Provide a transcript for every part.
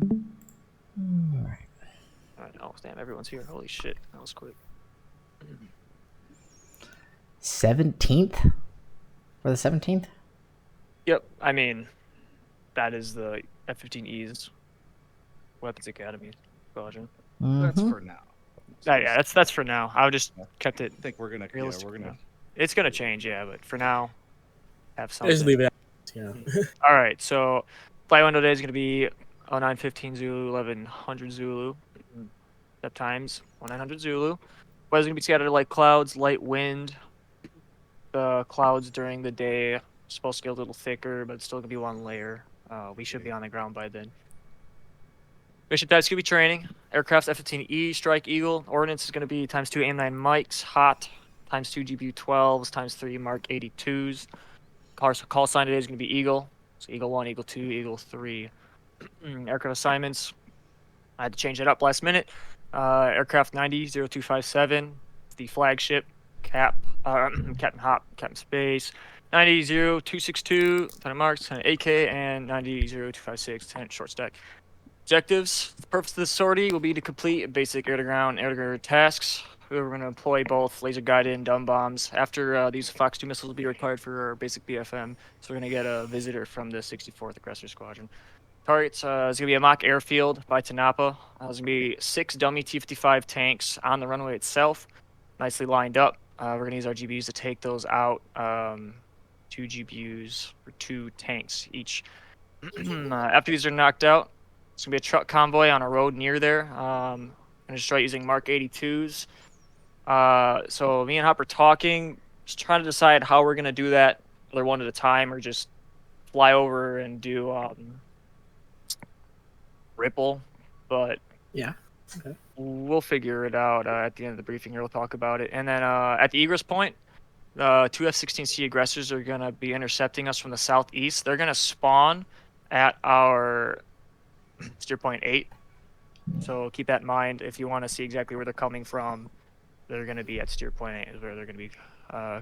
All right. Oh, damn, everyone's here. Holy shit, that was quick. 17th? For the 17th? Yep, I mean, that is the F-15E's Weapons Academy squadron. That's for now. Yeah, that's for now. I just kept it I think we're gonna. Yeah, realistic. we're gonna. It's gonna change, yeah, but for now, have something. Just leave it. Yeah. All right, so flight window day is gonna be 0915 Zulu, 1100 Zulu. Step times 1900 Zulu. Weather's gonna be scattered like clouds, light wind. The clouds during the day are supposed to get a little thicker, but it's still gonna be one layer. We should be on the ground by then. Mission type's gonna be training. Aircraft's F-15E, Strike Eagle. Ordnance is gonna be ×2 AIM-9 mics, hot, ×2 GBU-12s, ×3 Mark 82s. Call sign today is gonna be Eagle. So Eagle 1, Eagle 2, Eagle 3. Aircraft assignments. I had to change it up last minute. Aircraft 90-0257, the flagship. Captain Hop, Captain Space. 90-0262, Lieutenant Marks, Lieutenant AK, and 90-0256, Lieutenant Short Stack. Objectives. The purpose of this sortie will be to complete basic air-to-ground tasks. We're going to employ both laser-guided and dumb bombs. After these Fox 2 missiles will be required for our basic BFM, so we're going to get a visitor from the 64th Aggressor Squadron. Targets is going to be a mock airfield by Tanapa. There's going to be 6 dummy T-55 tanks on the runway itself, nicely lined up. We're going to use our GBUs to take those out. 2 GBUs for 2 tanks each. After these are knocked out, it's going to be a truck convoy on a road near there. I'm going to start using Mark 82s. So me and Hop are talking, just trying to decide how we're going to do that, whether one at a time or just fly over and do Ripple. But Yeah. Okay. we'll figure it out at the end of the briefing here. We'll talk about it. And then at the egress point, 2 F-16C aggressors are going to be intercepting us from the southeast. They're going to spawn at our steer point 8. So keep that in mind. If you want to see exactly where they're coming from, they're going to be at steer point 8 is where they're going to be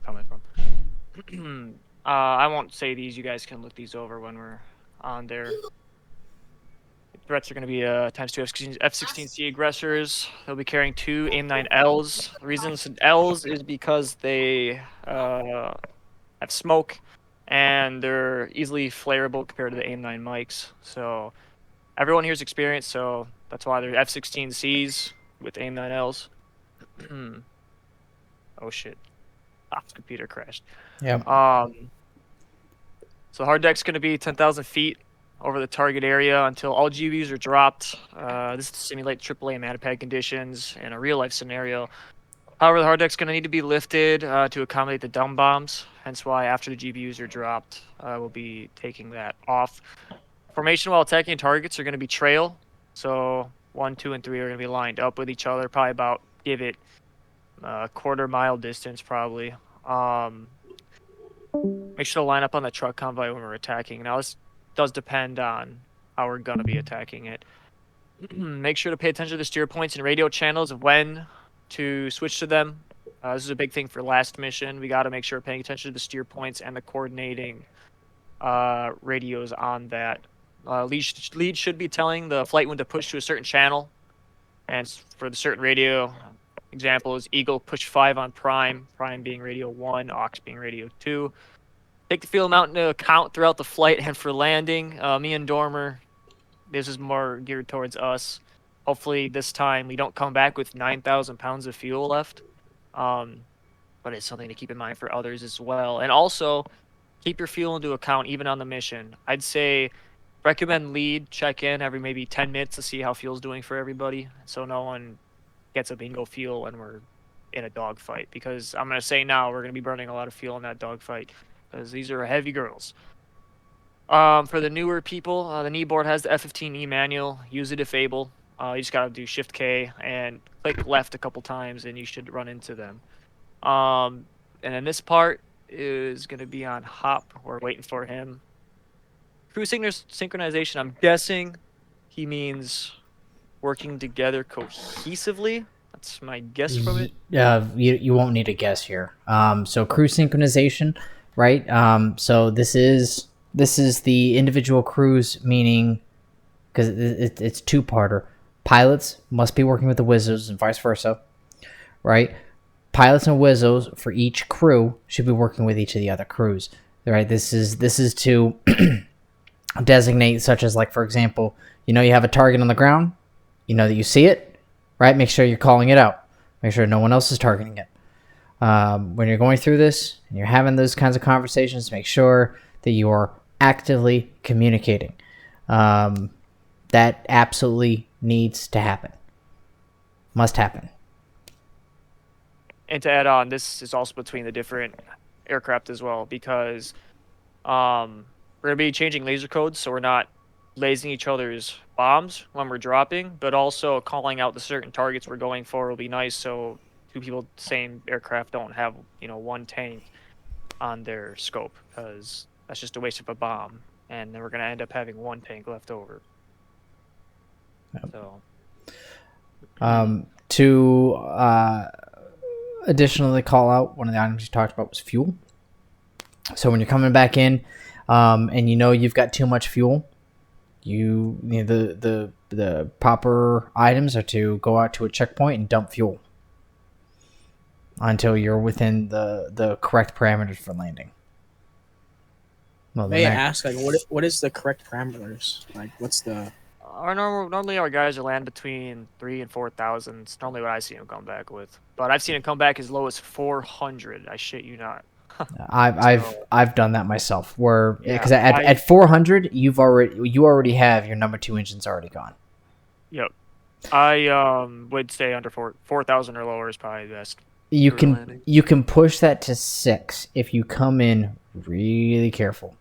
coming from. I won't say these. You guys can look these over when we're on there. Threats are going to be ×2 F-16C aggressors. They'll be carrying 2 AIM-9Ls. The reason it's Ls is because they have smoke and they're easily flammable compared to the AIM-9 mics. So everyone here is experienced, so that's why they're F-16Cs with AIM-9Ls. Oh shit. Computer crashed. Yeah. So hard deck's going to be 10,000 feet over the target area until all GBUs are dropped. This is to simulate AAA Matapad conditions in a real-life scenario. However, the hard deck's going to need to be lifted to accommodate the dumb bombs, hence why after the GBUs are dropped, we'll be taking that off. Formation while attacking targets are going to be trail. So 1, 2, and 3 are going to be lined up with each other, probably about, give it a quarter-mile distance, probably. Make sure to line up on the truck convoy when we're attacking. Now, this does depend on how we're going to be attacking it. Make sure to pay attention to the steer points and radio channels of when to switch to them. This is a big thing for last mission. We got to make sure we're paying attention to the steer points and the coordinating radios on that. Lead should be telling the flight when to push to a certain channel. And for the certain radio, example is Eagle push 5 on Prime, Prime being radio 1, Aux being radio 2. Take the fuel amount into account throughout the flight and for landing. Me and Dormer, this is more geared towards us. Hopefully this time we don't come back with 9,000 pounds of fuel left. But it's something to keep in mind for others as well. And also, keep your fuel into account even on the mission. I'd say recommend lead, check in every maybe 10 minutes to see how fuel's doing for everybody. So no one gets a bingo fuel when we're in a dogfight. Because I'm going to say now, we're going to be burning a lot of fuel in that dogfight. Because these are heavy girls. For the newer people, the knee board has the F-15E manual. Use it if able. You just got to do Shift K and click left a couple times and you should run into them. And then this part is going to be on Hop. We're waiting for him. Crew synchronization, I'm guessing he means working together cohesively. That's my guess from it. You won't need a guess here. So crew synchronization, right? So this is the individual crews, meaning because it's two-parter. Pilots must be working with the Wizzos and vice versa, right? Pilots and Wizzos for each crew should be working with each of the other crews, right? This is to designate, such as, like, for example, you have a target on the ground, that you see it, right? Make sure you're calling it out. Make sure no one else is targeting it. When you're going through this and you're having those kinds of conversations, make sure that you are actively communicating. That absolutely needs to happen. Must happen. And to add on, this is also between the different aircraft as well, because we're going to be changing laser codes, so we're not lasing each other's bombs when we're dropping, but also calling out the certain targets we're going for will be nice, so two people, same aircraft, don't have one tank on their scope, because that's just a waste of a bomb, and then we're going to end up having one tank left over. Yep. So to additionally call out, one of the items you talked about was fuel. So when you're coming back in, and you've got too much fuel, the proper items are to go out to a checkpoint and dump fuel until you're within the correct parameters for landing. Well, May I ask, like, what is the correct parameters? Like, what's the... Normally our guys are land between 3,000 and 4,000. It's normally what I see them come back with. But I've seen them come back as low as 400. I shit you not. I've done that myself. Because Yeah, at 400, you already have your number 2 engines already gone. Yep. I would say under 4,000 or lower is probably the best. You for can landing. you can push that to 6 if you come in really careful.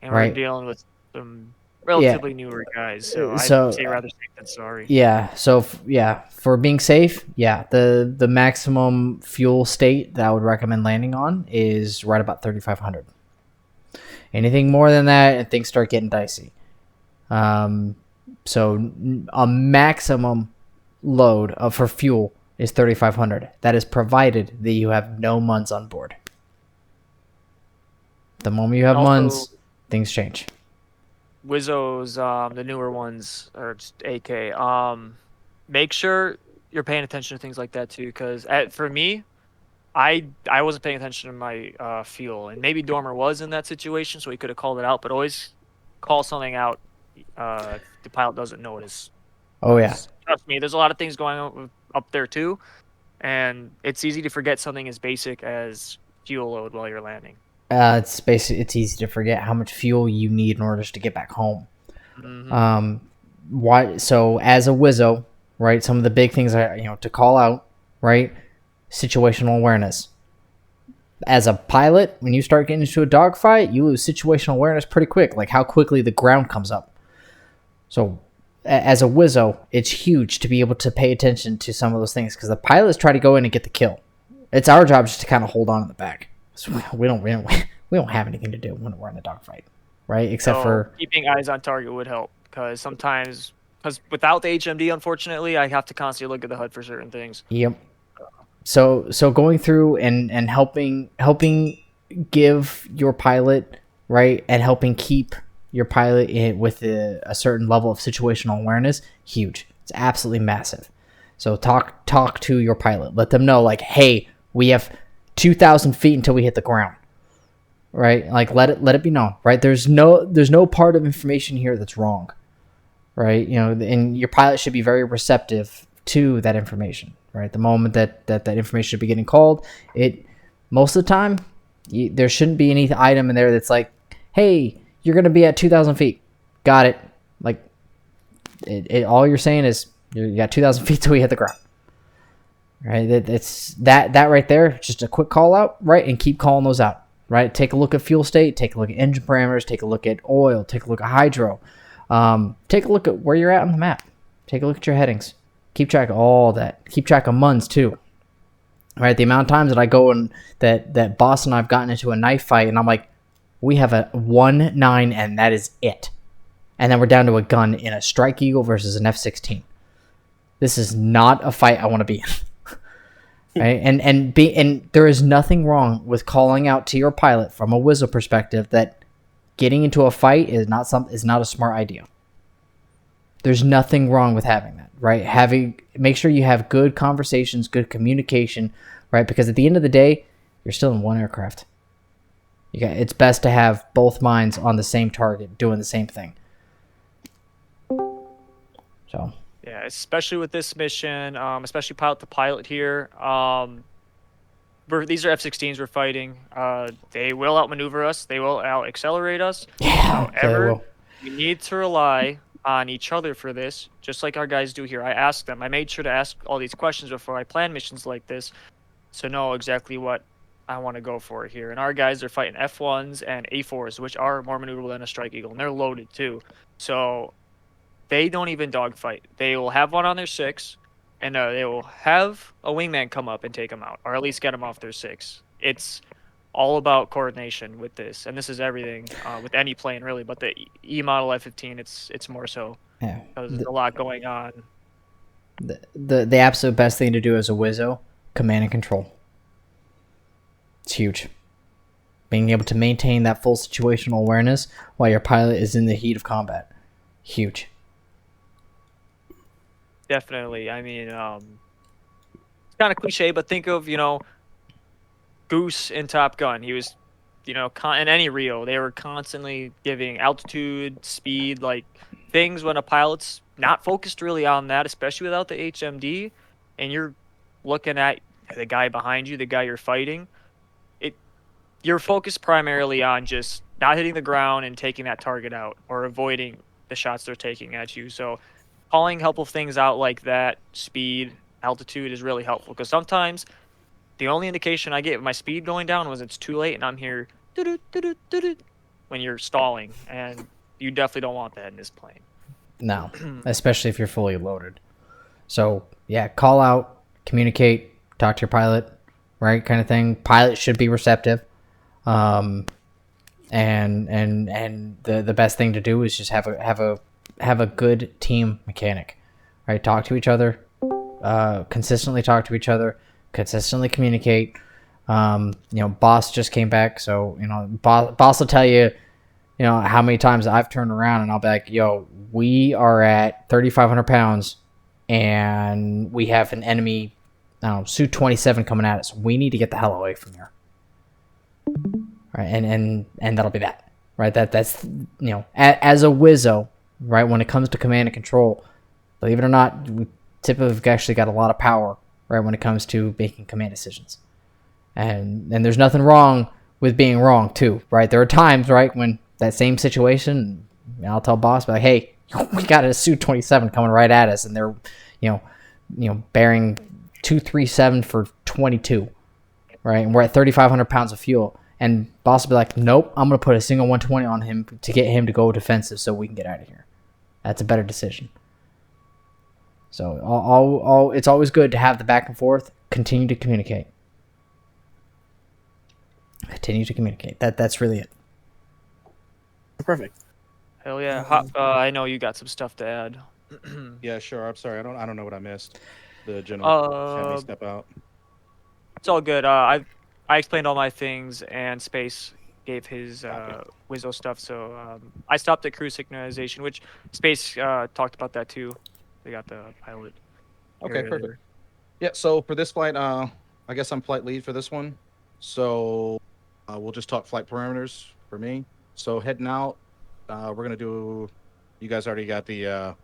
And we're Right. dealing with some relatively newer guys, so I'd say rather safe than sorry. Yeah. So for being safe, the maximum fuel state that I would recommend landing on is right about 3,500. Anything more than that, and things start getting dicey. So a maximum load for fuel is 3,500. That is provided that you have no MUNs on board. The moment you have Also, MUNs, things change. Wizzos, the newer ones, or just AK, make sure you're paying attention to things like that too, because for me, I wasn't paying attention to my fuel, and maybe Dormer was in that situation, so he could have called it out, but always call something out if the pilot doesn't notice. Oh yeah. Trust me, there's a lot of things going on up there too, and it's easy to forget something as basic as fuel load while you're landing. It's easy to forget how much fuel you need in order to get back home. Mm-hmm. So as a Wizzo, right? Some of the big things to call out, right? Situational awareness. As a pilot, when you start getting into a dogfight, you lose situational awareness pretty quick, like how quickly the ground comes up. So as a Wizzo, it's huge to be able to pay attention to some of those things, because the pilots try to go in and get the kill. It's our job just to kind of hold on in the back. So we don't have anything to do when we're in a dogfight, right? Except for keeping eyes on target would help, because without the HMD, unfortunately, I have to constantly look at the HUD for certain things. Yep. So going through and helping give your pilot, right, and helping keep your pilot with a certain level of situational awareness, huge. It's absolutely massive. So talk to your pilot. Let them know, like, hey, we have 2,000 feet until we hit the ground, right? Like, let it be known, right? There's no part of information here that's wrong, right? And your pilot should be very receptive to that information, right? The moment that information should be getting called, most of the time, there shouldn't be any item in there that's like, hey, you're going to be at 2,000 feet. Got it. Like, all you're saying is you got 2,000 feet till we hit the ground. Right? It's that right there, just a quick call out, right? And keep calling those out, right? Take a look at fuel state, take a look at engine parameters, take a look at oil, take a look at hydro. Take a look at where you're at on the map. Take a look at your headings. Keep track of all that. Keep track of MUNs too. Right? The amount of times that I go and that boss and I've gotten into a knife fight, and I'm like, we have a 1-9 and that is it. And then we're down to a gun in a Strike Eagle versus an F-16. This is not a fight I want to be in. Right? And there is nothing wrong with calling out to your pilot from a Wizzo perspective that getting into a fight is not a smart idea. There's nothing wrong with having that, right? Make sure you have good conversations, good communication, right? Because at the end of the day, you're still in one aircraft. It's best to have both minds on the same target, doing the same thing. So Yeah, especially with this mission, especially pilot to pilot here. These are F-16s we're fighting. They will outmaneuver us. They will out-accelerate us. yeah, However, well, we need to rely on each other for this, just like our guys do here. I asked them. I made sure to ask all these questions before I plan missions like this to know exactly what I want to go for here. And our guys are fighting F-1s and A-4s, which are more maneuverable than a Strike Eagle, and they're loaded too. So they don't even dogfight. They will have one on their 6, and they will have a wingman come up and take them out, or at least get them off their 6. It's all about coordination with this, and this is everything with any plane really. But the E model F-15, it's more so yeah. because there's a lot going on. The absolute best thing to do as a Wizzo, command and control. It's huge. Being able to maintain that full situational awareness while your pilot is in the heat of combat. Huge. Definitely. I mean, it's kind of cliche, but think of, Goose in Top Gun. He was, in any reel, they were constantly giving altitude, speed, like things when a pilot's not focused really on that, especially without the HMD, and you're looking at the guy behind you, the guy you're fighting. You're focused primarily on just not hitting the ground and taking that target out or avoiding the shots they're taking at you. So calling helpful things out like that, speed, altitude, is really helpful, because sometimes the only indication I get of my speed going down was it's too late and I'm here when you're stalling, and you definitely don't want that in this plane. No, especially if you're fully loaded. So yeah, call out, communicate, talk to your pilot, right? Kind of thing. Pilot should be receptive. And the best thing to do is just have a good team mechanic, right? Talk to each other, consistently talk to each other, consistently communicate. Boss just came back, so boss will tell you, how many times I've turned around and I'll be like, yo, we are at 3,500 pounds and we have an enemy, Su-27 coming at us. We need to get the hell away from there. Right, and that'll be that, right? That's as a Wizzo, right? When it comes to command and control, believe it or not, we typically have actually got a lot of power, right? When it comes to making command decisions, and there's nothing wrong with being wrong too, right? There are times, right, when that same situation, I'll tell boss, like, hey, we got a Su-27 coming right at us, and they're, bearing 237 for 22, right? And we're at 3,500 pounds of fuel. And boss will be like, nope, I'm going to put a single 120 on him to get him to go defensive so we can get out of here. That's a better decision. So it's always good to have the back and forth. Continue to communicate. That's really it. Perfect. Hell yeah. I know you got some stuff to add. Yeah, sure. I'm sorry. I don't know what I missed. The general had me step out. It's all good. I explained all my things, and Space gave his Wizzo stuff. So I stopped at crew synchronization, which Space talked about that too. They got the pilot. Okay, perfect. Yeah, so for this flight, I guess I'm flight lead for this one. So we'll just talk flight parameters for me. So heading out, we're going to do, you guys already got the,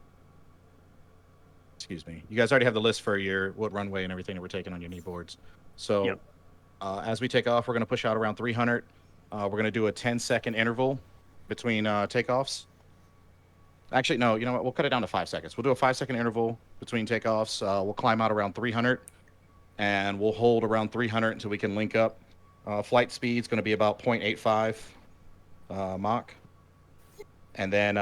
excuse me. You guys already have the list for what runway and everything that we're taking on your knee boards. So Yep. As we take off, we're going to push out around 300. We're going to do a 10-second interval between takeoffs. Actually, no, you know what? We'll cut it down to 5 seconds. We'll do a 5-second interval between takeoffs. We'll climb out around 300, and we'll hold around 300 until we can link up. Flight speed's going to be about 0.85 Mach. And then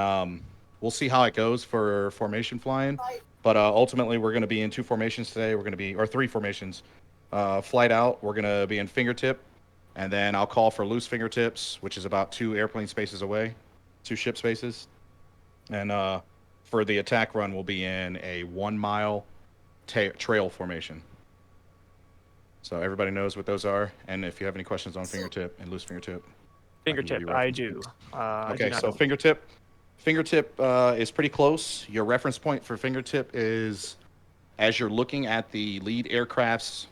we'll see how it goes for formation flying. But ultimately, we're going to be in 2 formations today. Or 3 formations. Flight out, we're going to be in fingertip, and then I'll call for loose fingertips, which is about 2 airplane spaces away, 2 ship spaces. And for the attack run, we'll be in a 1-mile trail formation. So everybody knows what those are, and if you have any questions on fingertip and loose fingertip. Fingertip, I do. Okay, so fingertip, Fingertip is pretty close. Your reference point for fingertip is as you're looking at the lead aircraft's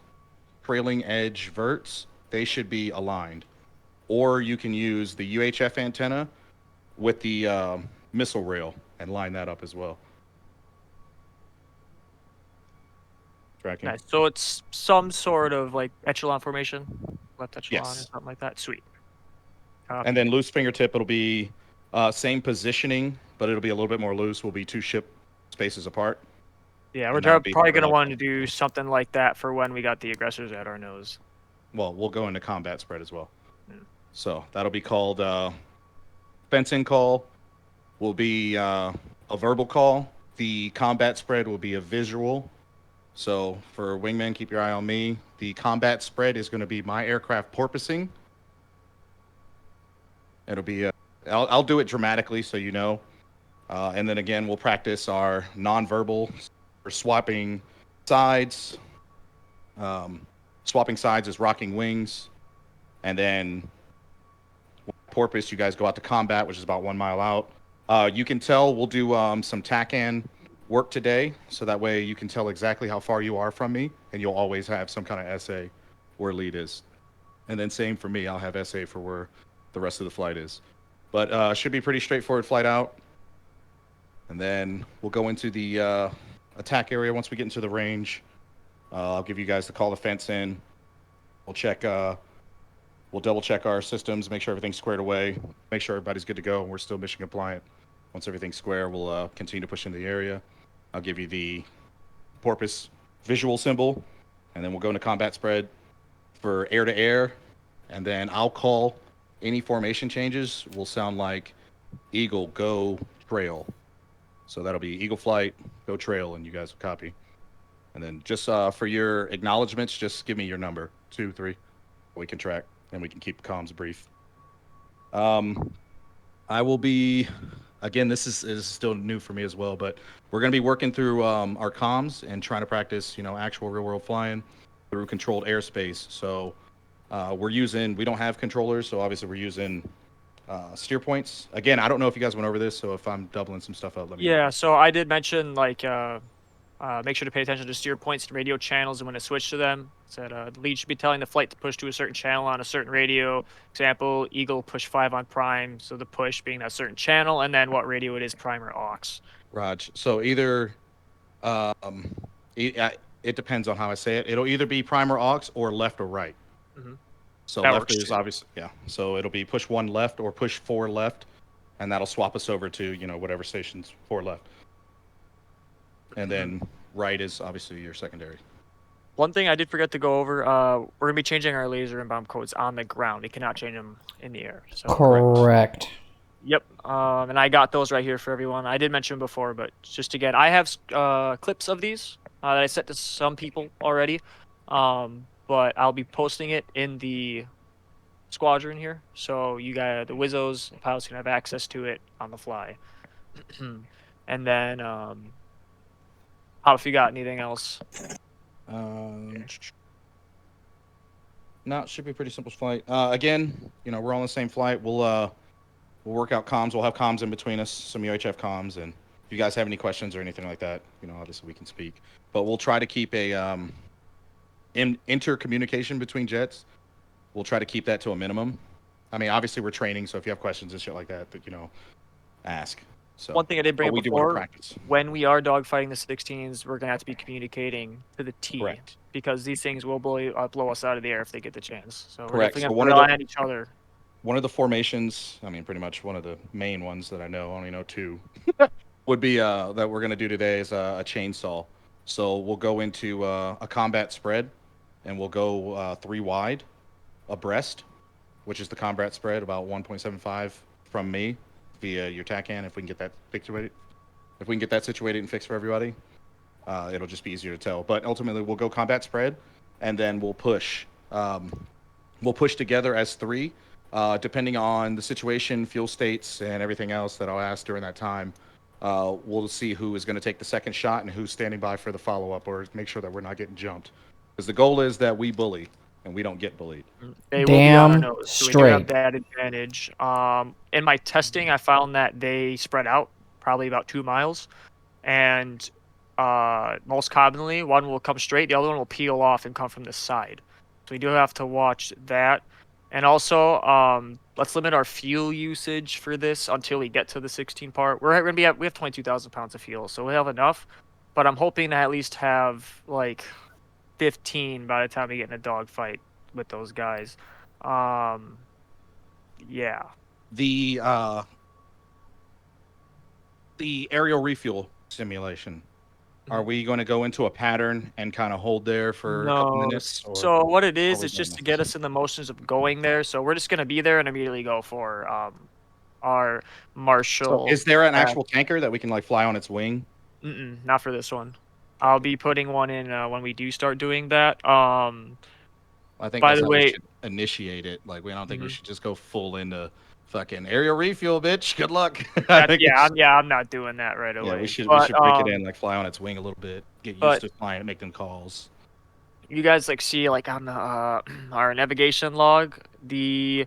trailing edge verts, they should be aligned. Or you can use the UHF antenna with the missile rail and line that up as well. Tracking. Nice. So it's some sort of like echelon formation, left echelon or Yes. something like that. Sweet. And then loose fingertip, it'll be same positioning, but it'll be a little bit more loose. We'll be 2 ship spaces apart. Yeah, and we're that'll be probably for, going to want to do something like that for when we got the aggressors at our nose. Well, we'll go into combat spread as well. Yeah. So that'll be called fencing call. Will be a verbal call. The combat spread will be a visual. So for wingmen, keep your eye on me. The combat spread is going to be my aircraft porpoising. It'll be I'll do it dramatically so you know. And then again, we'll practice our nonverbal for swapping sides. Swapping sides is rocking wings. And then porpoise, you guys go out to combat, which is about 1 mile out. You can tell we'll do some TACAN work today, so that way you can tell exactly how far you are from me, and you'll always have some kind of SA where lead is. And then same for me, I'll have SA for where the rest of the flight is. But should be pretty straightforward flight out. And then we'll go into the attack area once we get into the range. I'll give you guys the call to fence in. We'll check. We'll double check our systems, make sure everything's squared away, make sure everybody's good to go, and we're still mission compliant. Once everything's square, we'll continue to push into the area. I'll give you the porpoise visual symbol, and then we'll go into combat spread for air to air, and then I'll call any formation changes will sound like eagle, go, trail. So that'll be eagle flight, go trail, and you guys will copy. And then just for your acknowledgements, just give me your number, 2, 3. We can track, and we can keep comms brief. I will be, again, this is still new for me as well, but we're going to be working through our comms and trying to practice, actual real world flying through controlled airspace. So we don't have controllers, so obviously we're using steer points. Again, I don't know if you guys went over this, so if I'm doubling some stuff up, let me know. Yeah, so I did mention like make sure to pay attention to steer points and radio channels and when to switch to them. It said the lead should be telling the flight to push to a certain channel on a certain radio. Example, Eagle push 5 on prime, so the push being that certain channel, and then what radio it is, prime or aux. Raj, so either it depends on how I say it. It'll either be prime or aux or left or right. Mm-hmm. So That left works is too. obviously, yeah. So it'll be push 1 left or push 4 left, and that'll swap us over to whatever station's 4 left. And then right is obviously your secondary. One thing I did forget to go over, we're gonna be changing our laser and bomb codes on the ground. We cannot change them in the air. So Correct. Yep. And I got those right here for everyone. I did mention before, but just again, I have clips of these that I sent to some people already. But I'll be posting it in the squadron here, so you guys, the Wizzos, pilots can have access to it on the fly. And then, how if you got anything else? No, it should be a pretty simple flight. Again, we're all on the same flight. We'll work out comms. We'll have comms in between us, some UHF comms, and if you guys have any questions or anything like that, obviously we can speak. But we'll try to keep a intercommunication between jets. We'll try to keep that to a minimum. I mean, obviously we're training, so if you have questions and shit like that, ask. So One thing I did bring up we do want to before, practice. when we are dogfighting the 16s, we're gonna have to be communicating to the T, Correct. because these things will blow us out of the air if they get the chance. So we're Correct. definitely So gonna one of rely on each other. One of the formations, I mean, pretty much one of the main ones that I know, I only know 2, would be that we're going to do today is a chainsaw. So we'll go into a combat spread, and we'll go 3 wide abreast, which is the combat spread, about 1.75 from me via your TACAN. If we can get that situated and fixed for everybody, it'll just be easier to tell. But ultimately, we'll go combat spread, and then we'll push. We'll push together as 3. Depending on the situation, fuel states, and everything else that I'll ask during that time, we'll see who is going to take the second shot and who's standing by for the follow-up, or make sure that we're not getting jumped. Because the goal is that we bully. and we don't get bullied. They will be on our Damn nose. So we do have straight. that advantage. In my testing, I found that they spread out probably about 2 miles, and most commonly, one will come straight, the other one will peel off and come from the side. So we do have to watch that. And also, let's limit our fuel usage for this until we get to the 16 part. We're gonna be we have 22,000 pounds of fuel, so we have enough. But I'm hoping to at least have like 15 by the time we get in a dogfight with those guys. Yeah. The aerial refuel simulation. Are we going to go into a pattern and kind of hold there for a couple No. minutes? Or So what it are is, we it's doing just to this? get us in the motions of going there. So we're just gonna be there and immediately go for our So marshal. is there an actual tanker that we can like fly on its wing? Not for this one. I'll be putting one in when we do start doing that. I think By that's the how we way, should initiate it. Like, we don't think we Mhm. should just go full into fucking aerial refuel, bitch. Good luck. I'm not doing that right away. Yeah, we should But, break it in, like fly on its wing a little bit, get used but to flying, make them calls. you guys like see like on the our navigation log the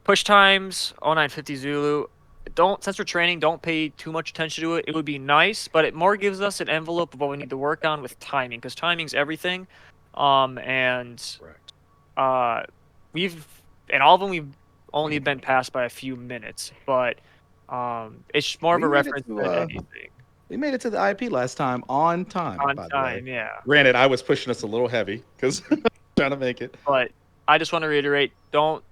push times 0950 Zulu. Don't since we're training, don't pay too much attention to it. It would be nice, but it more gives us an envelope of what we need to work on with timing, because timing's everything. And Correct. we've and all of them we've only been passed by a few minutes, but it's more of a reference than anything. We made it to the IP last time on time. On by time, the way. yeah. Granted, I was pushing us a little heavy because trying to make it. But I just want to reiterate: don't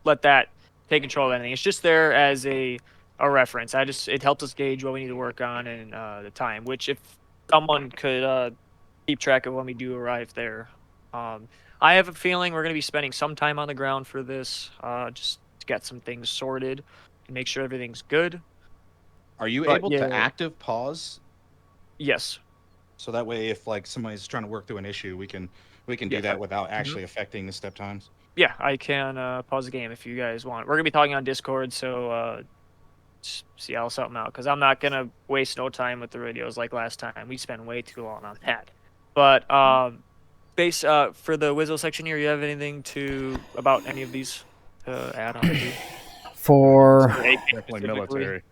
let that take control of anything. It's just there as a reference. It helps us gauge what we need to work on and the time. Which if someone could keep track of when we do arrive there. I have a feeling we're going to be spending some time on the ground for this, just to get some things sorted and make sure everything's good. Are you But able yeah. to active pause? Yes. So that way, if like somebody's trying to work through an issue, we can do Yes, that without actually affecting the step times. Yeah, I can pause the game if you guys want. We're gonna be talking on Discord, so see how something out, because I'm not gonna waste no time with the radios like last time. We spent way too long on that. But for the Wizzo section here, you have anything about any of these to add on to? For AK Definitely specifically? military.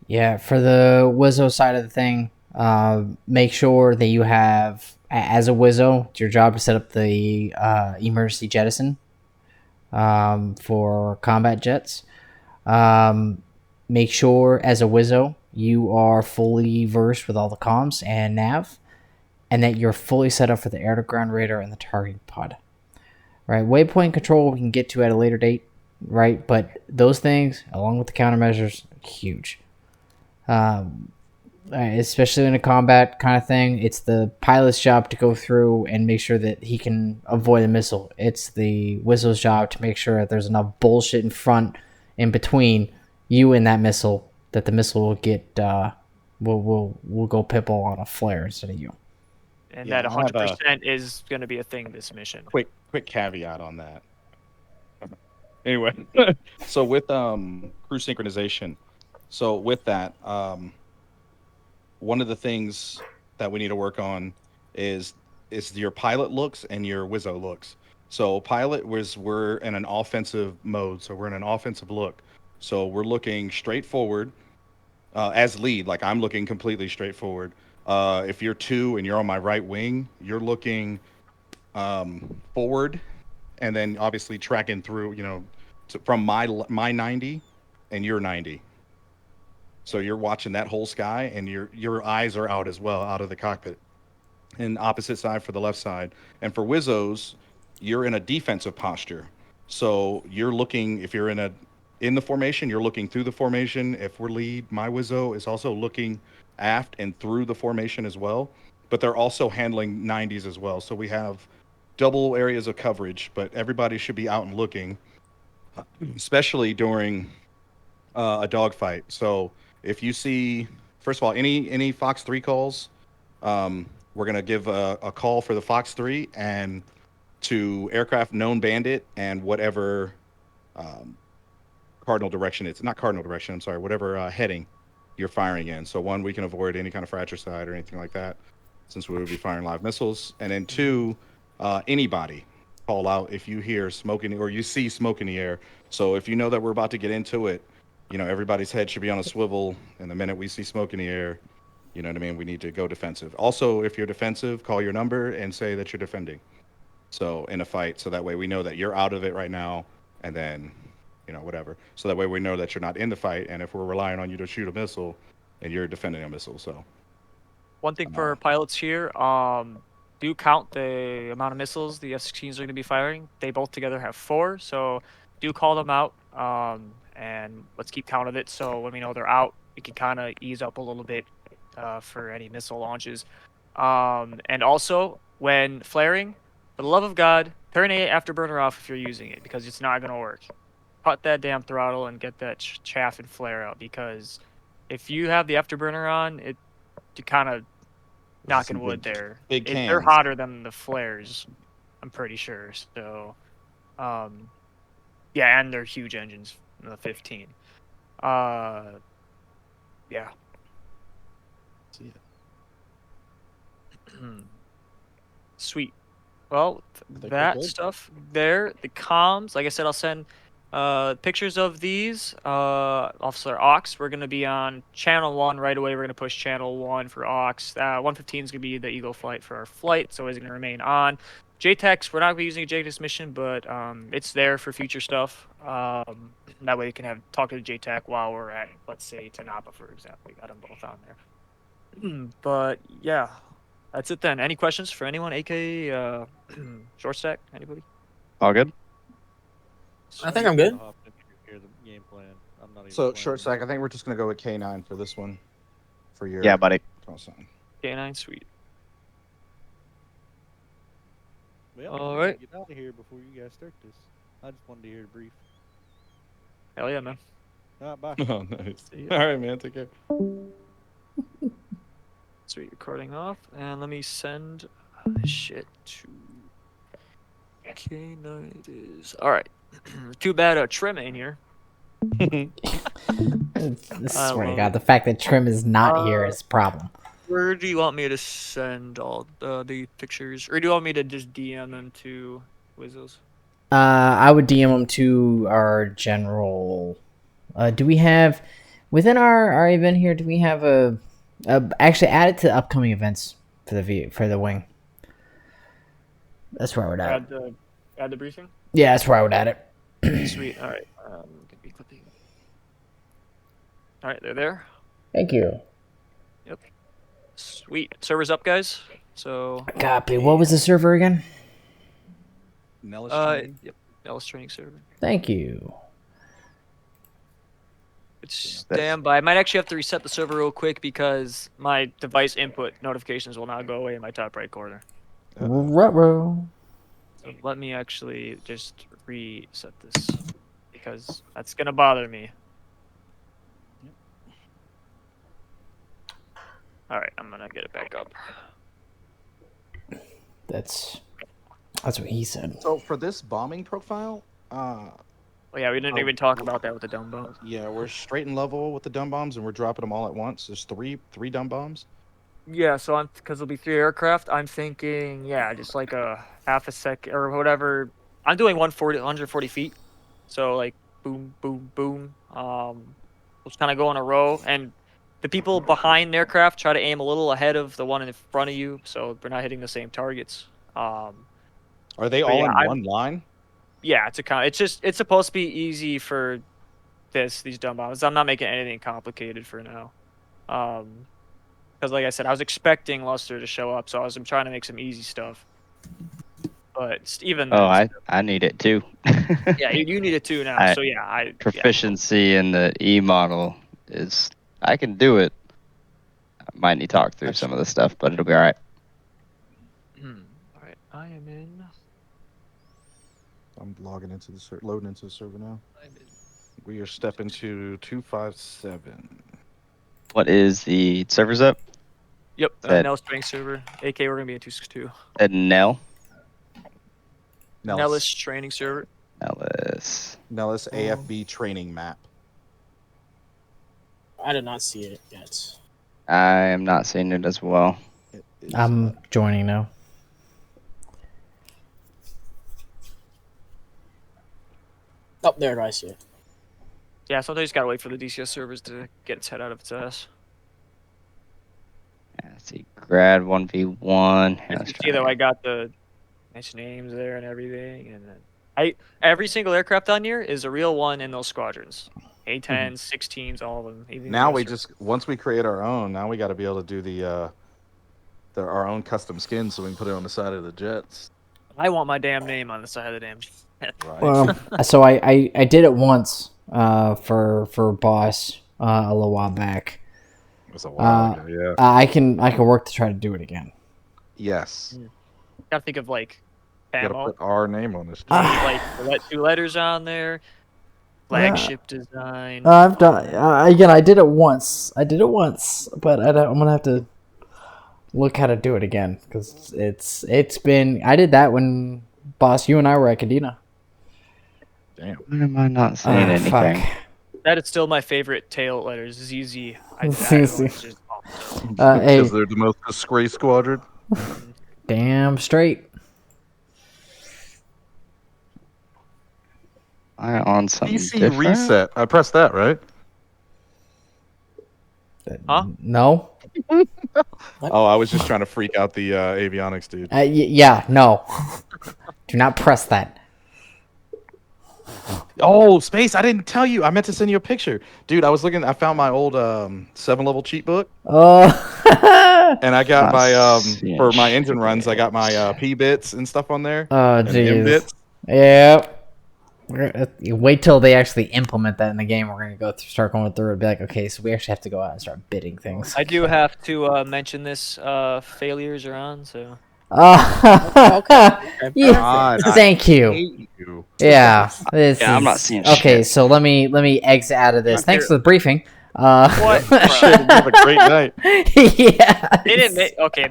Yeah, for the Wizzo side of the thing, make sure that you have, as a Wizzo, it's your job to set up the emergency jettison for combat jets. Make sure, as a Wizzo, you are fully versed with all the comms and nav, and that you're fully set up for the air-to-ground radar and the targeting pod. Right, waypoint control we can get to at a later date, right? But those things, along with the countermeasures, huge. Especially in a combat kind of thing, it's the pilot's job to go through and make sure that he can avoid a missile. It's the Wizzo's job to make sure that there's enough bullshit in between you and that missile, that the missile will get will go pipple on a flare instead of you. And Yeah, that I have 100% is going to be a thing this mission. Quick caveat on that. Anyway, so with crew synchronization, so with that, one of the things that we need to work on is your pilot looks and your Wizzo looks. So pilot we're in an offensive mode, so we're in an offensive look. So we're looking straight forward as lead, like I'm looking completely straight forward. If you're 2 and you're on my right wing, you're looking forward, and then obviously tracking through, from my 90 and your 90. So you're watching that whole sky, and your eyes are out as well, out of the cockpit. And opposite side for the left side. And for Wizzos, you're in a defensive posture. So you're looking, if you're in the formation, you're looking through the formation. If we're lead, my Wizzo is also looking aft and through the formation as well. But they're also handling 90s as well. So we have double areas of coverage, but everybody should be out and looking, especially during a dogfight. So if you see, first of all, any Fox 3 calls, we're going to give a call for the Fox 3 and to aircraft known bandit and whatever cardinal direction it's not cardinal direction, I'm sorry, whatever heading you're firing in. So 1, we can avoid any kind of fratricide or anything like that, since we would be firing live missiles. And then 2, anybody. call out if you hear smoke in or you see smoke in the air. So if you know that we're about to get into it, everybody's head should be on a swivel. And the minute we see smoke in the air, you know what I mean? We need to go defensive. Also, if you're defensive, call your number and say that you're defending. So in a fight, so that way we know that you're out of it right now, and then, whatever. So that way we know that you're not in the fight, and if we're relying on you to shoot a missile, and you're defending a missile. So One thing for pilots here, do count the amount of missiles the F-16s are going to be firing. They both together have 4, so do call them out, and let's keep count of it. So when we know they're out, we can kind of ease up a little bit for any missile launches. And also, when flaring, for the love of God, turn A afterburner off if you're using it, because it's not going to work. Cut that damn throttle and get that chaff and flare out, because if you have the afterburner on, you kind of knocking wood there. They're hotter than the flares, I'm pretty sure. So, yeah, and they're huge engines, the 15. Yeah. Sweet. Well, that stuff there, the comms, like I said, I'll send pictures of these. Officer Aux, we're going to be on channel 1 right away. We're going to push channel 1 for Aux. 115 is going to be the Eagle flight for our flight, so it's going to remain on. JTEX, we're not going to be using a JTEX mission, but it's there for future stuff. That way you can talk to the JTAC while we're at, let's say, Tanapa, for example. We got them both on there. But, yeah. That's it then. Any questions for anyone? AK, short stack, anybody? All good. I think I'm good. So short stack, I think we're just gonna go with K9 for this one. For your buddy. K9, sweet. Well, all right. Get out of here before you guys start this. I just wanted to hear the brief. Hell yeah, man. All right, bye. Oh, nice. All right, man. Take care. Sweet, recording off, and let me send this shit to K9. It is all right. Too bad Trim ain't here. I swear to God, the fact that Trim is not here is a problem. Where do you want me to send all the pictures, or do you want me to just DM them to Wizzles? I would DM them to our general. Do we have within our event here? Do we have a actually add it to upcoming events for the wing? That's where I would add it. Add the briefing. Yeah, that's where I would add it. Sweet. All right. Be clipping. All right, they're there. Thank you. Yep. Sweet. Server's up, guys. So. Copy. What was the server again? Nellis Training. Yep. Nellis Training server. Thank you. Stand by. I might actually have to reset the server real quick because my device input notifications will not go away in my top right corner. Ruh-roh. So let me actually just reset this because that's gonna bother me. All right, I'm gonna get it back up. That's what he said. So for this bombing profile, Oh yeah, we didn't even talk about that with the dumb bombs. yeah, we're straight and level with the dumb bombs, and we're dropping them all at once. There's three dumb bombs. Yeah, so because it'll be 3 aircraft, I'm thinking, yeah, just like a half a second or whatever. I'm doing 140 feet, so like boom, boom, boom. Just kind of go in a row, and the people behind the aircraft try to aim a little ahead of the one in front of you, so we're not hitting the same targets. Are they all in one line? Yeah, it's supposed to be easy for these dumb bombs. I'm not making anything complicated for now. Because like I said, I was expecting Luster to show up, so I'm trying to make some easy stuff. But even I need it too. yeah, you need it too now. So yeah, proficiency in the E model is I can do it. I might need to talk through some of the stuff, but it'll be all right. All right, I am in. I'm logging into loading into the server now. We are stepping to 257. What is the servers up? Yep, Nellis Training server. AK, we're gonna be in 262. Nellis Training server. Nellis AFB training map. I did not see it yet. I am not seeing it as well. I'm joining now. Oh, there I see it. Yeah, sometimes you just gotta wait for the DCS servers to get its head out of its ass. Yeah, let's see, grad 1v1. Here, As let's you try see, though, it. I got the nice names there and everything, and then every single aircraft on here is a real one in those squadrons. A10s, 16s, all of them. Even Now the we Ghost just once we create our own, now we got to be able to do our own custom skins so we can put it on the side of the jets. I want my damn name on the side of the damn jet. Right. So I did it once for Boss a little while back. It was a while ago. Yeah. I can work to try to do it again. Yes. Gotta think of like Got to camo. put our name on this. Like two letters on there. Flagship design. I've done again. I did it once. But I'm gonna have to look how to do it again because it's been. I did that when Boss, you and I were at Kadena. Damn. Why am I not saying anything? Fuck. That is still my favorite tail letters. ZZ. ZZ. Hey, Because they're the most disgraced squadron. Damn straight. Am I on something PC different? reset. I pressed that, right? Huh? No. Oh, I was just trying to freak out the avionics dude. Yeah. No. Do not press that. Oh, Space, I didn't tell you. I meant to send you a picture. Dude, I was looking. I found my old 7-level cheat book. Oh. And I got Not my, seeing for my engine runs, I got shit. my P bits and stuff on there. Oh And M jeez. bits. Yep. Wait till they actually implement that in the game. We're gonna start going through it and be like, okay, so we actually have to go out and start bidding things. I do have to mention this. Failures are on, so. Yeah, God, I thank you. hate you. Yeah, this Yeah, I'm is- not seeing Okay, shit. so let me exit out of this. Thanks for the briefing. What? Shit, have a great night. Yeah. They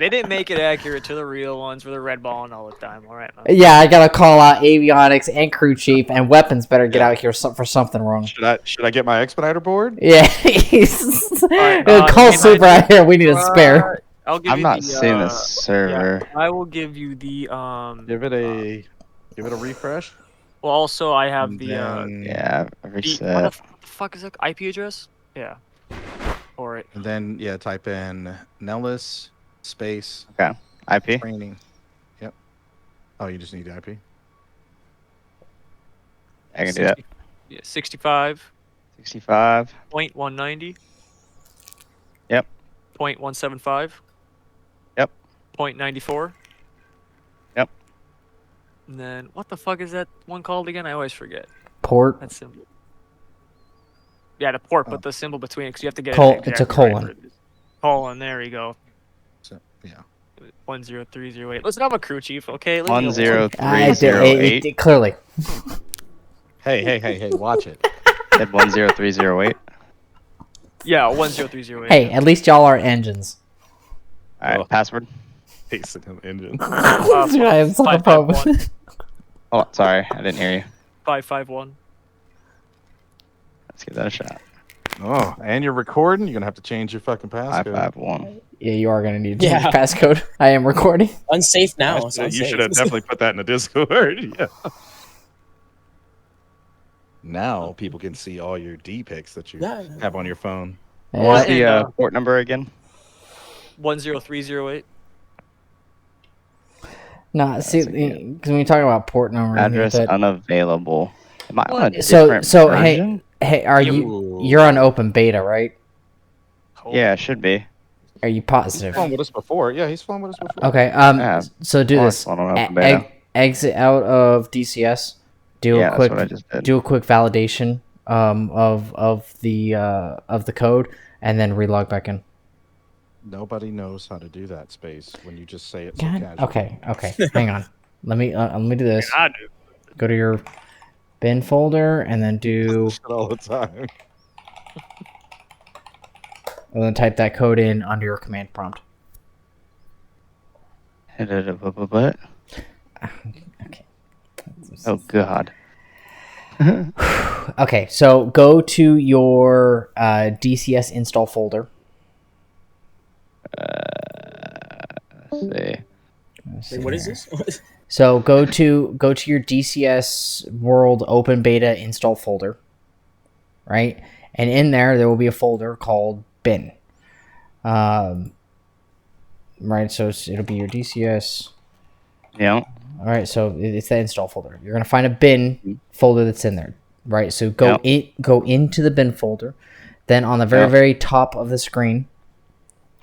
didn't make it accurate to the real ones where they're red balling all the time. All right, man. Yeah, I gotta call out avionics and crew chief and weapons. Better get out here for something wrong. Should I get my expediter board? Yeah, call Super out here. We need a spare. I'll give I'm you not the, seeing this server. Yeah, I will give you the Give it a refresh. Well, also I have And the then, Yeah, the what reset. the fuck is that IP address? Yeah. Or it. And then type in Nellis space IP. training. Yep. Oh, you just need the IP. I can do that. Yeah, 65. 65. 0.190. Yep. 0.175. Yep. 0.94. Yep. And then what the fuck is that one called again? I always forget. Port. That symbol. Yeah, the port, but the symbol between it, because you have to get Col- it it's a exactly right colon. where it is. Colon, there you go. So, yeah. 10308. Listen, I'm a crew chief, okay? Leave me alone. 10308. Clearly. Hey, watch it. Said 10308. Yeah, 10308. Hey, at least y'all are engines. All right, Oh. Password. Basic engine. Yeah, it's not a problem. 551. Oh, sorry, I didn't hear you. 551. Let's give that a shot. Oh, and you're recording? You're gonna have to change your fucking passcode. 551. Yeah, you are gonna need to change Yeah. passcode. I am recording. Unsafe now. It's You unsafe. should have definitely put that in the Discord. Yeah. Now people can see all your D pics that you Yeah. have on your phone. What's Yeah. the And, port number again? 10308. Nah, see, That's a good- because when you talk about port number, Address that- unavailable. Am I on a So- different so, hey, version? hey, are you're on open beta, right? Yeah, it should be. Are you He's positive? flown with us before. Yeah, he's flown with us before. Okay. Yeah, So do well, this. it's not on open beta. Exit out of DCS. Do Yeah, a that's quick. what I just did. Do a quick validation of the code, and then relog back in. Nobody knows how to do that, Space, when you just say it so God. casually. Okay. Hang on. Let me do this. I do. Go to your bin folder, and then do. Shit all the time. And then type that code in under your command prompt. What? Okay. Oh god. Okay, so go to your DCS install folder. Let's see. Let's see Wait, what is here. this? So go to your DCS World Open Beta install folder, right? And in there will be a folder called bin. Right, so it'll be your DCS. Yeah. All right, so it's that install folder. You're gonna find a bin folder that's in there, right? So go into the bin folder. Then on the very top of the screen,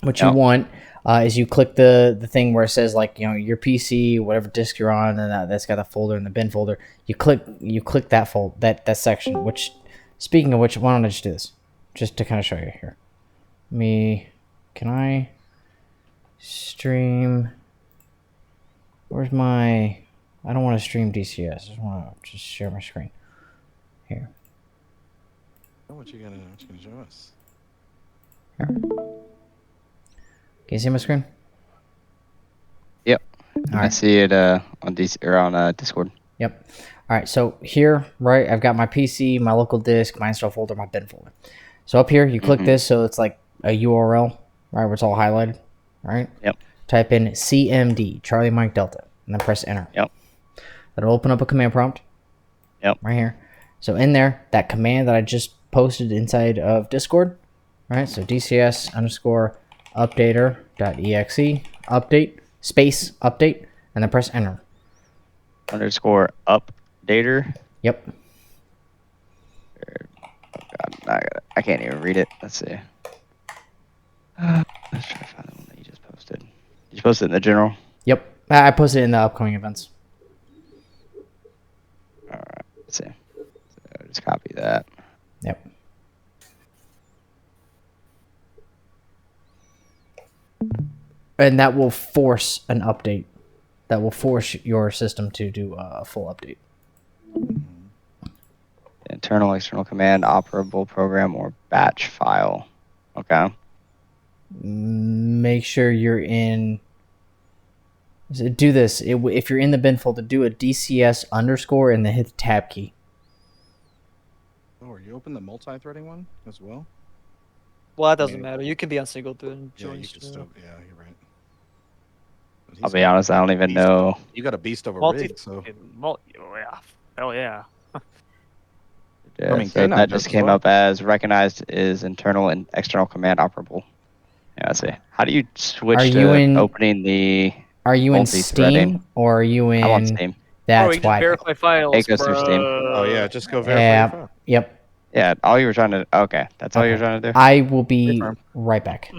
what you want is you click the thing where it says like your PC, whatever disk you're on, and that's got a folder in the bin folder. You click that that section. Which, speaking of which, why don't I just do this, just to kind of show you here. Can I stream? Where's my? I don't want to stream DCS. I just want to share my screen here. What you gonna show us? Here. Can you see my screen? Yep. All right. I see it on Discord. Yep. All right. So here, right, I've got my PC, my local disk, my install folder, my bin folder. So up here, you click this, so it's like a URL, right, where it's all highlighted, right? Yep. Type in CMD, Charlie Mike Delta, and then press enter. Yep. That'll open up a command prompt. Yep. Right here. So in there, that command that I just posted inside of Discord, right? So DCS _ updater.exe update space update, and then press enter. _ updater. Yep. Oh God, I can't even read it. Let's see. Let's try to find the one that you just posted. Did you post it in the general? Yep. I posted it in the upcoming events. All right. Let's see. So just copy that. Yep. And that will force an update. That will force your system to do a full update. Internal, external command, operable program, or batch file. Okay. Make sure you're in. Do this. If you're in the bin folder, do a DCS _ and then hit the tab key. Oh, are you open the multi-threading one as well? Well, that doesn't matter. You can be on single thread and Yeah, join. you can still. Yeah, you're right. But I'll he's be got honest, I don't even beast of know. You got a beast of a Multi. rig, so Oh yeah. Hell yeah. Yeah, I mean, so K9 that does just as came well. up as recognized is internal and external command operable. Yeah, let's see. How do you switch Are to you in- opening the Are you in multi-threading? Steam or are you in? I'm on Steam. Bro, That's you just why. verify files, Take us through Steam. Oh yeah, just go verify Yeah. your file. Yep. Yeah, all you were trying to. Okay, that's all you were trying to do. I will be Confirm. right back.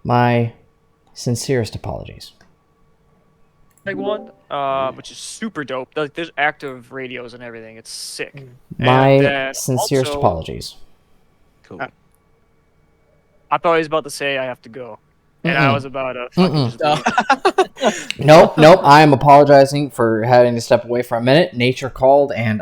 My sincerest apologies. Big one, which is super dope. Like, there's active radios and everything. It's sick. My And then sincerest also, apologies. Cool. I thought he was about to say I have to go, and I was about to fucking just leave. Nope. I am apologizing for having to step away for a minute. Nature called, and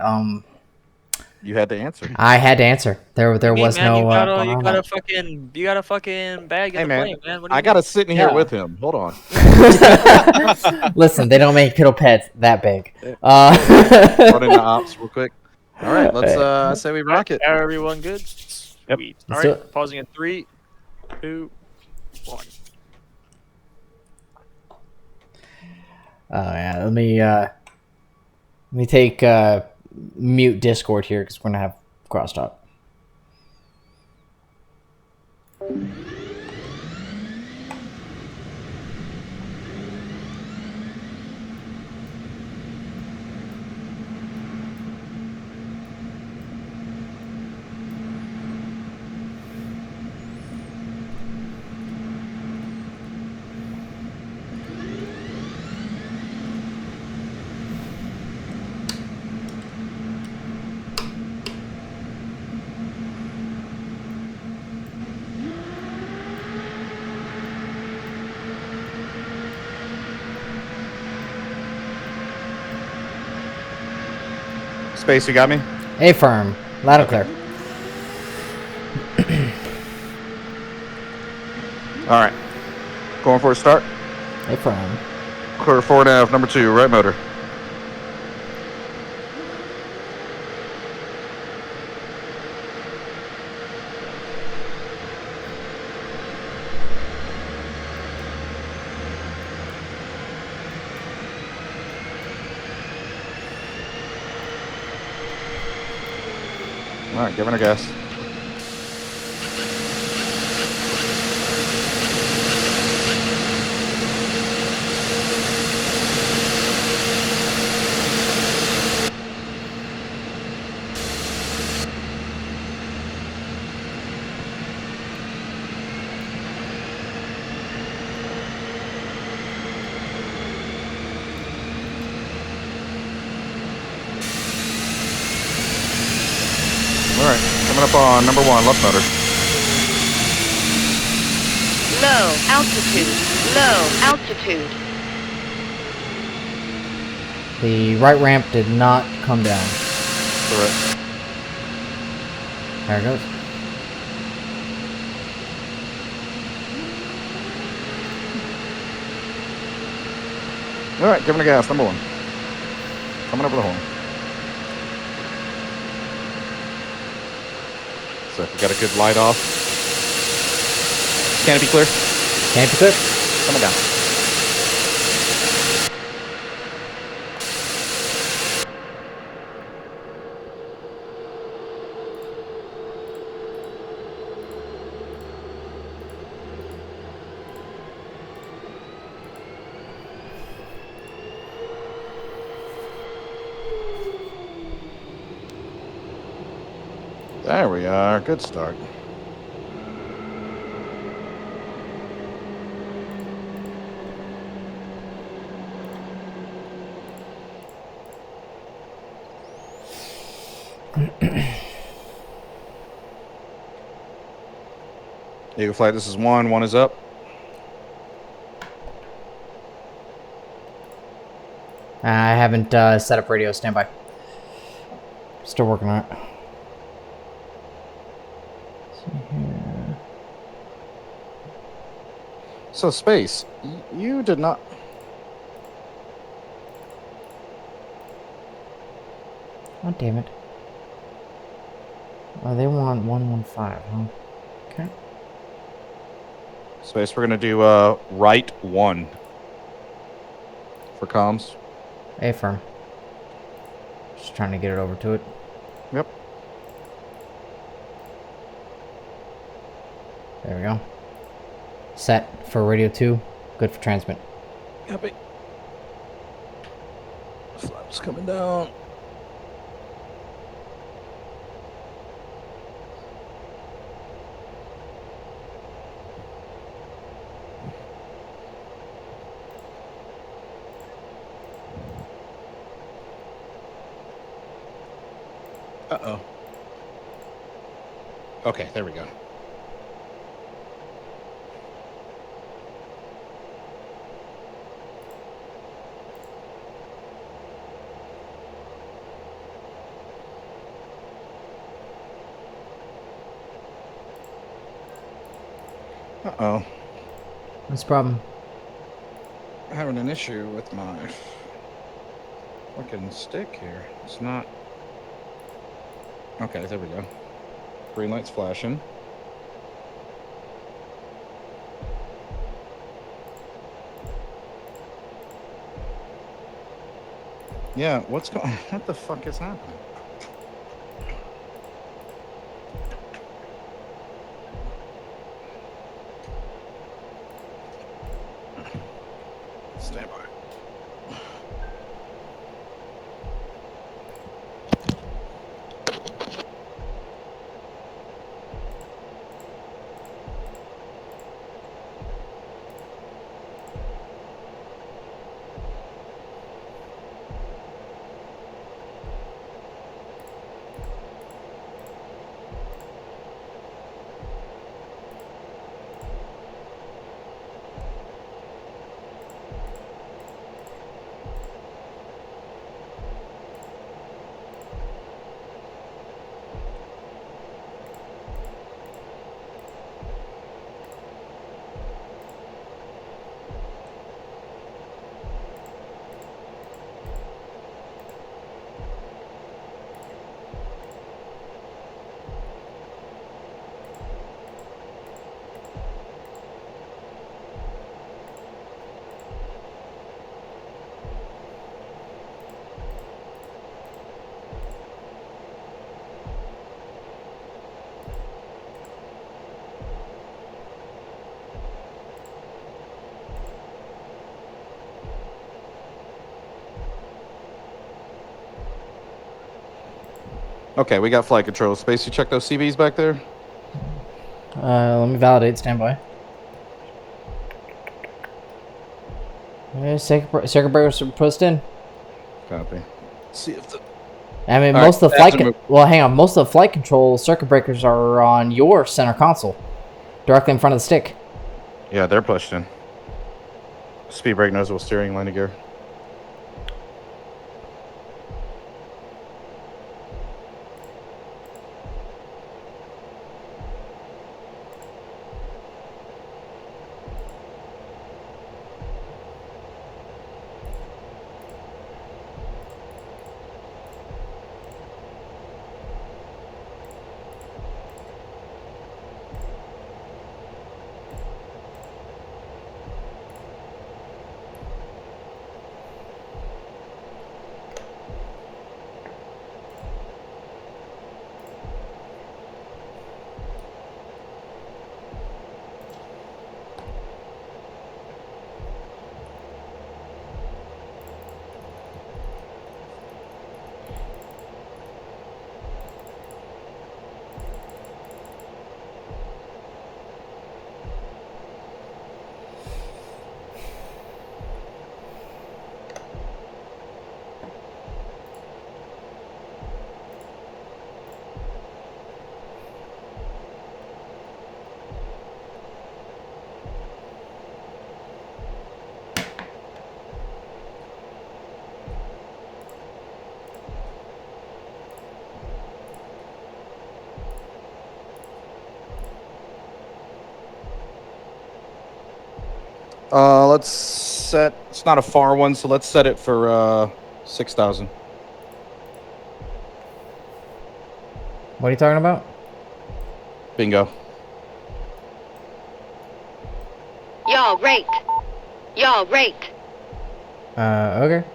You had to answer. I had to answer. There was man, no you going got on. a fucking bag in Hey, the man, plane, man. What do you I gotta mean? sit in here Yeah. with him. Hold on. Listen, they don't make piddle pets that big. Running the ops real quick. All right, let's say we rock it. Everyone good? Yep. Sweet. Let's All do right, it. pausing at 3, 2, 1. Oh yeah, let me take mute Discord here because we're gonna have crosstalk. Space, you got me? A firm, loud and clear. All right. Going for a start. A firm. Clear 4.5, number 2, right motor. All right, giving her gas. All right, coming up on number 1, left motor. Low altitude. Low altitude. The right ramp did not come down. Correct. There it goes. All right, giving her gas, number 1. Coming over the horn. So we got a good light off. Canopy clear. Can't be clear. Coming down. There we are. Good start. Eagle Flight, this is 1. 1 is up. I haven't set up radio standby. Still working on it. So, Space, you did not... Oh, damn it. Oh, they want 115, huh? Okay. Space, we're going to do right 1 for comms. A firm. Just trying to get it over to it. Yep. There we go. Set for radio 2. Good for transmit. Copy. Flaps coming down. Uh-oh. Okay, there we go. Uh-oh. What's the problem? I'm having an issue with my fucking stick here. It's not... Okay, there we go. Green light's flashing. Yeah, what's going... What the fuck is happening? Stand by. Okay, we got flight control. Space, you check those CVs back there? Let me validate. Stand by. Circuit breakers are pushed in. Copy. See if the... I mean, All most of the right, flight. Well, hang on. Most of the flight control circuit breakers are on your center console, directly in front of the stick. Yeah, they're pushed in. Speed brake, nozzle, steering, landing gear. Let's set... It's not a far one, so let's set it for 6,000. What are you talking about? Bingo. Y'all rate. Y'all rate. Okay.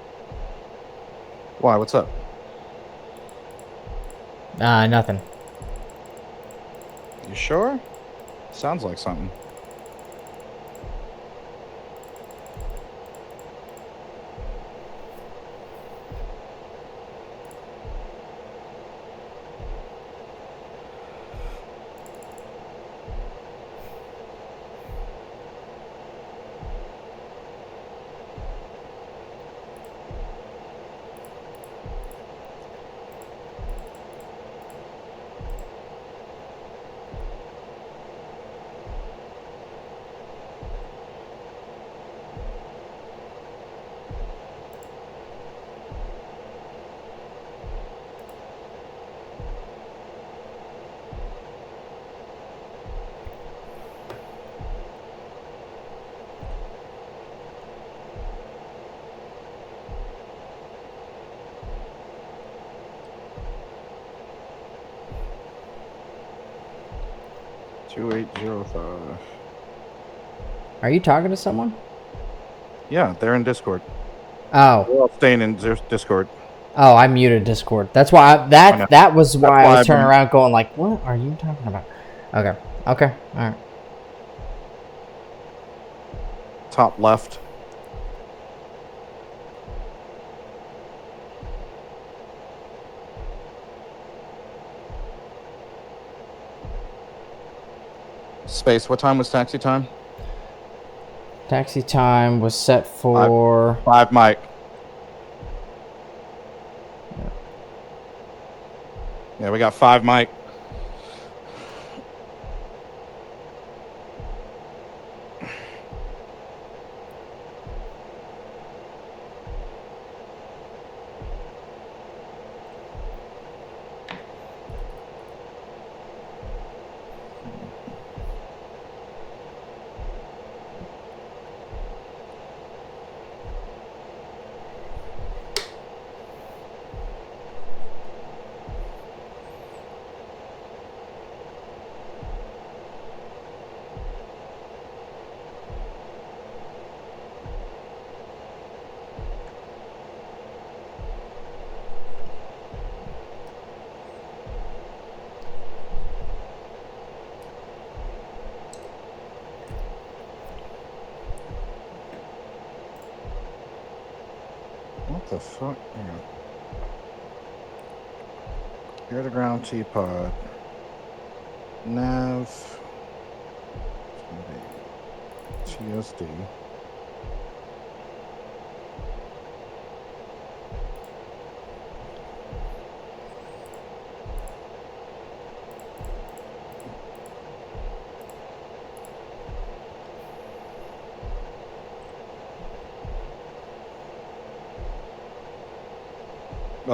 Why? What's up? Nothing. You sure? Sounds like something. 2805. Are you talking to someone? Yeah, they're in Discord. Oh. We're all staying in Discord. Oh, I muted Discord. That's why know. that was why I why was I've turning been- around going like, what are you talking about? Okay. Okay. All right. Top left. Space, what time was taxi time? Taxi time was set for 5 Mike. Yeah, we got 5 Mike. What the fuck? Hang on. Air to ground T-pod. Nav. TSD.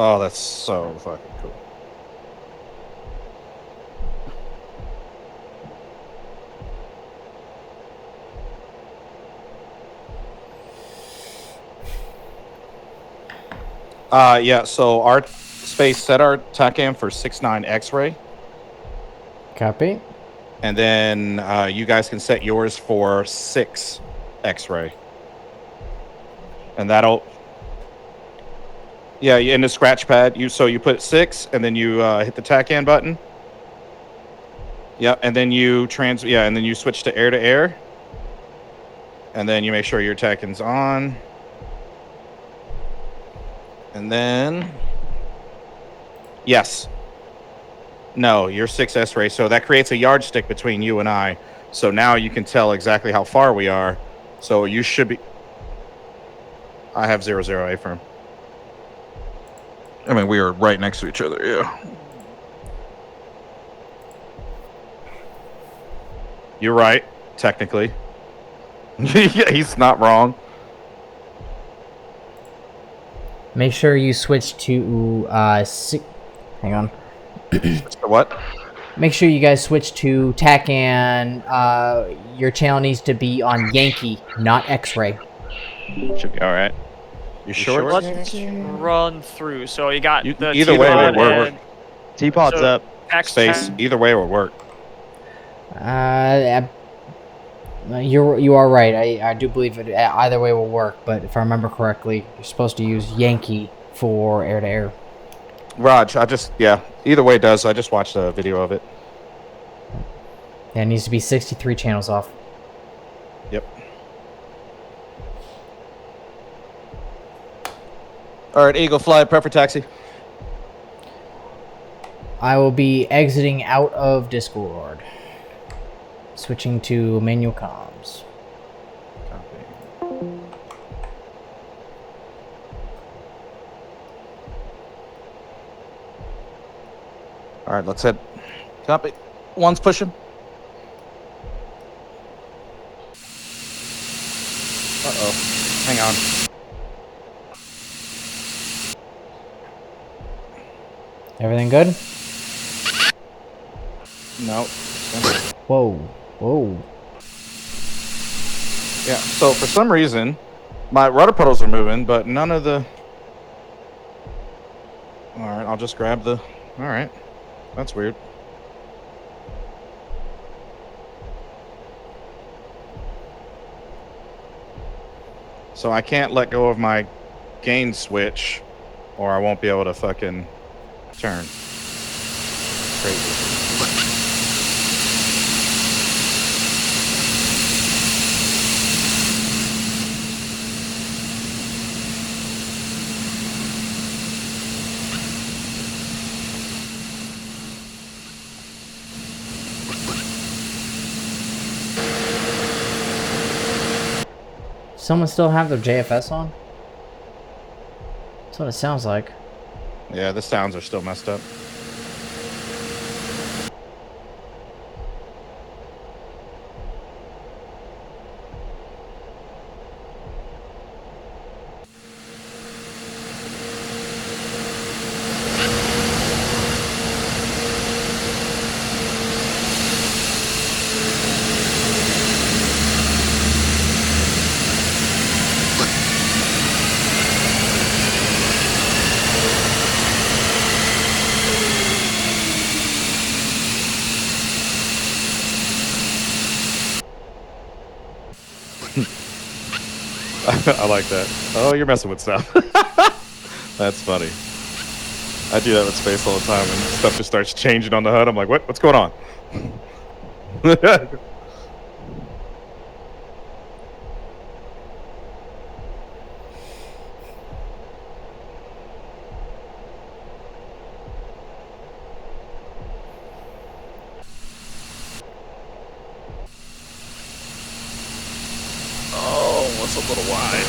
Oh, that's so fucking cool. Yeah, so our space set our TACAM for 6.9 X-ray, copy. and then you guys can set yours for 6 X-ray. And that'll... Yeah, in the scratch pad, you put 6, and then you hit the TACAN button. Yep, and then you and then you switch to air, and then you make sure your TACAN's on. And then, yes. No, you're 6S ray, so that creates a yardstick between you and I. So now you can tell exactly how far we are. So you should be... I have 00 A-firm. I mean, we are right next to each other, yeah. You're right, technically. Yeah, he's not wrong. Make sure you switch to hang on. What? Make sure you guys switch to TACAN. Your channel needs to be on Yankee, not X-ray. Should be all right. You sure? Let's run through. So you got the either way T-pod would work. and T-pod's so up. Space. Either way would work. You are right. I do believe it either way will work. But if I remember correctly, you're supposed to use Yankee for air-to-air. Raj, either way it does. I just watched a video of it. Yeah, it needs to be 63 channels off. Yep. All right, Eagle Fly, prep for taxi. I will be exiting out of Discord. Switching to manual comms. All right, let's head. Copy. One's pushing. Uh-oh. Hang on. Everything good? No. Whoa. Whoa. Yeah, so for some reason, my rudder pedals are moving, but none of the... All right, I'll just grab the... All right. That's weird. So I can't let go of my gain switch, or I won't be able to fucking turn. Crazy. Someone still have their JFS on? That's what it sounds like. Yeah, the sounds are still messed up. I like that. Oh, you're messing with stuff. That's funny. I do that with space all the time, and stuff just starts changing on the HUD. I'm like, what? What's going on? Oh, what's a little wide?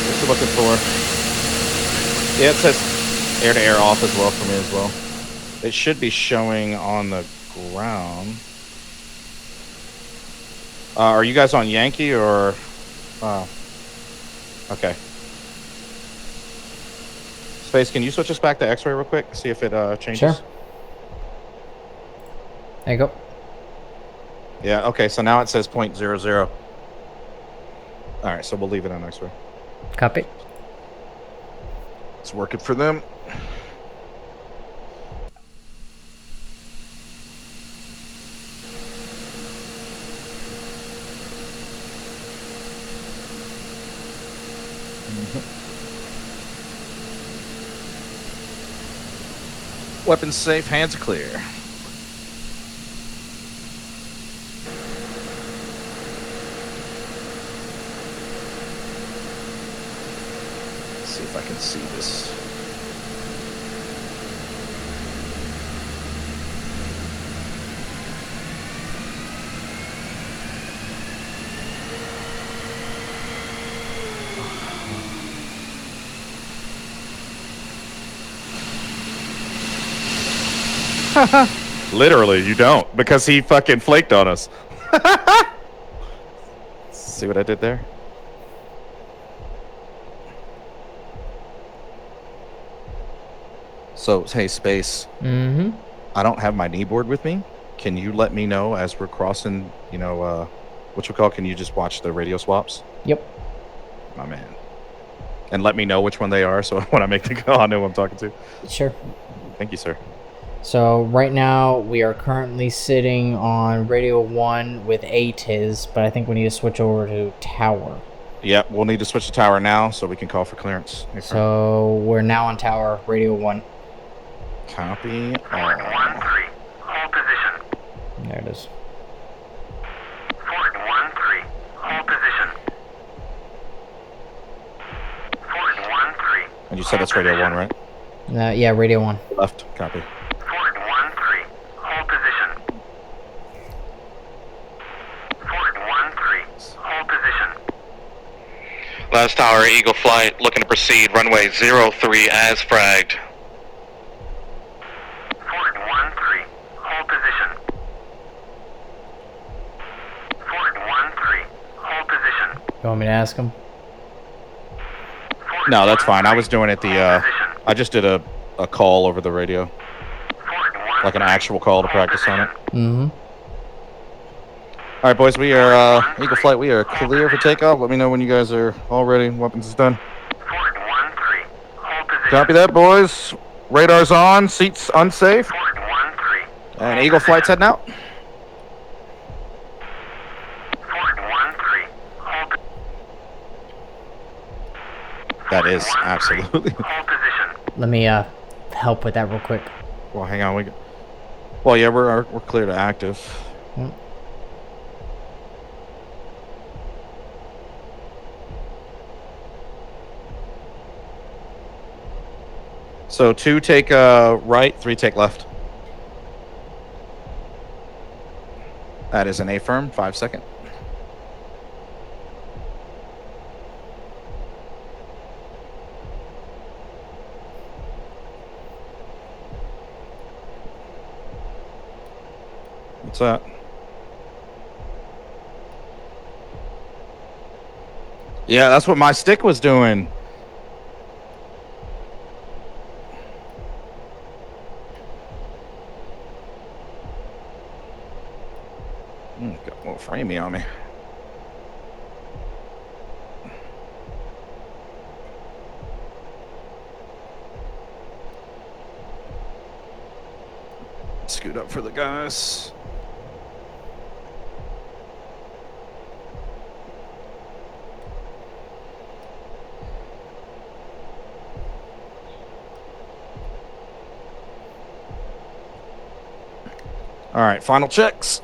What you looking for? Yeah, it says air-to-air off as well for me as well. It should be showing on the ground. Are you guys on Yankee or? Okay. Space, can you switch us back to X-ray real quick? See if it changes. Sure. There you go. Yeah. Okay. So now it says 0.00. All right. So we'll leave it on X-ray. Copy. It's working for them. Weapons safe, hands are clear. Let's see if I can see this. Literally, you don't, because he fucking flaked on us. See what I did there? So, hey, Space. Mm-hmm. I don't have my kneeboard with me. Can you let me know as we're crossing, you know, what you call, can you just watch the radio swaps? Yep. My man. And let me know which one they are, so when I make the call, I know who I'm talking to. Sure. Thank you, sir. So right now we are currently sitting on radio 1 with ATIS, but I think we need to switch over to tower. Yep, we'll need to switch to tower now so we can call for clearance. So we're now on tower, radio 1. Copy. Fort 1-3, hold position. There it is. Fort 1-3, hold position. Fort 1-3. And you said that's radio 1, right? Yeah, radio 1. Left. Copy. Fort 1-3, hold position. Fort 1-3, hold position. Last tower, Eagle Flight, looking to proceed, runway 03 as fragged. Fort 1-3, hold position. Fort 1-3, hold position. You want me to ask him? Fort No, that's fine. I 1-3, was doing it hold position. I just did a call over the radio. Fort 1-3, Like an actual call to hold practice on it. position. Mm-hmm. All right, boys, we are Eagle Flight. We are clear for takeoff. Let me know when you guys are all ready. Weapons is done. Fort 1-3, hold position. Copy that, boys. Radar's on. Seats unsafe. Ford 1-3. And Eagle Flight's heading out. Ford 1-3. Hold. That is Ford 1-3. absolutely. Hold position. Let me help with that real quick. Well, hang on. Well, yeah, we're clear to active. So 2 take right, 3 take left. That is an A-firm, 5 second. What's that? Yeah, that's what my stick was doing. Got a little framey on me. Scoot up for the guys. All right, final checks.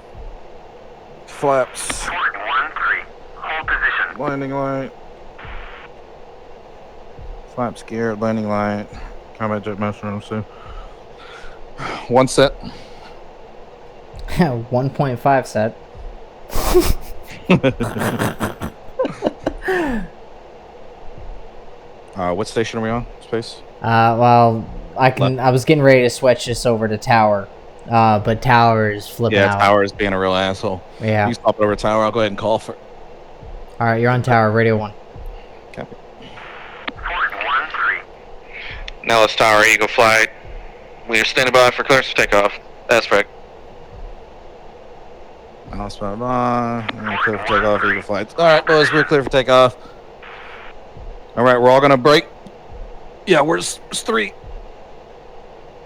Flaps. Ford 1-3. Hold position. Landing light. Flaps geared, landing light. Combat jet master room, so. 1 set. 1.5 set. What station are we on? Space? Well, I was getting ready to switch this over to tower, but tower is flipping out. Tower is being a real asshole. Yeah. You stop over Tower, I'll go ahead and call for. All right, you're on tower. Radio 1. Copy. Ford 1-3. Nellis Tower, Eagle Flight. We are standing by for clearance to take off. Aspect. I'll spot by. Clear for takeoff, Eagle Flights. All right, boys, we're clear for takeoff. All right, we're all gonna break. Yeah, where's 3?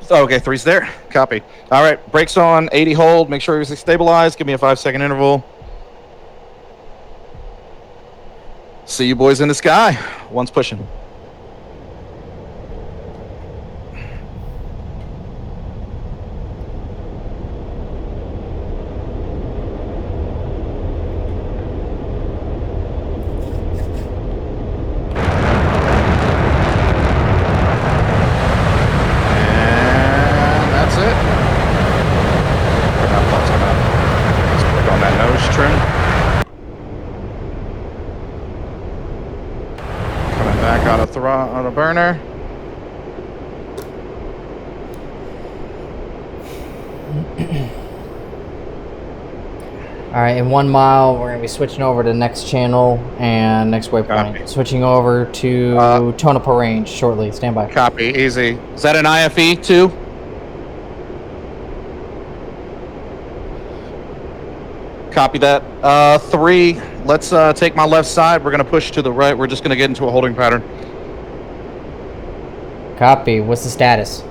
Oh, okay, 3's there. Copy. All right, brakes on, 80 hold. Make sure you're stabilized. Give me a 5-second interval. See you boys in the sky. One's pushing. On a burner. All right, in 1 mile, we're gonna be switching over to next channel and next waypoint. Copy. Switching over to Tonopah Range shortly. Stand by. Copy. Easy. Is that an IFE too? Copy that. 3. Let's take my left side. We're gonna push to the right. We're just gonna get into a holding pattern. Copy. What's the status?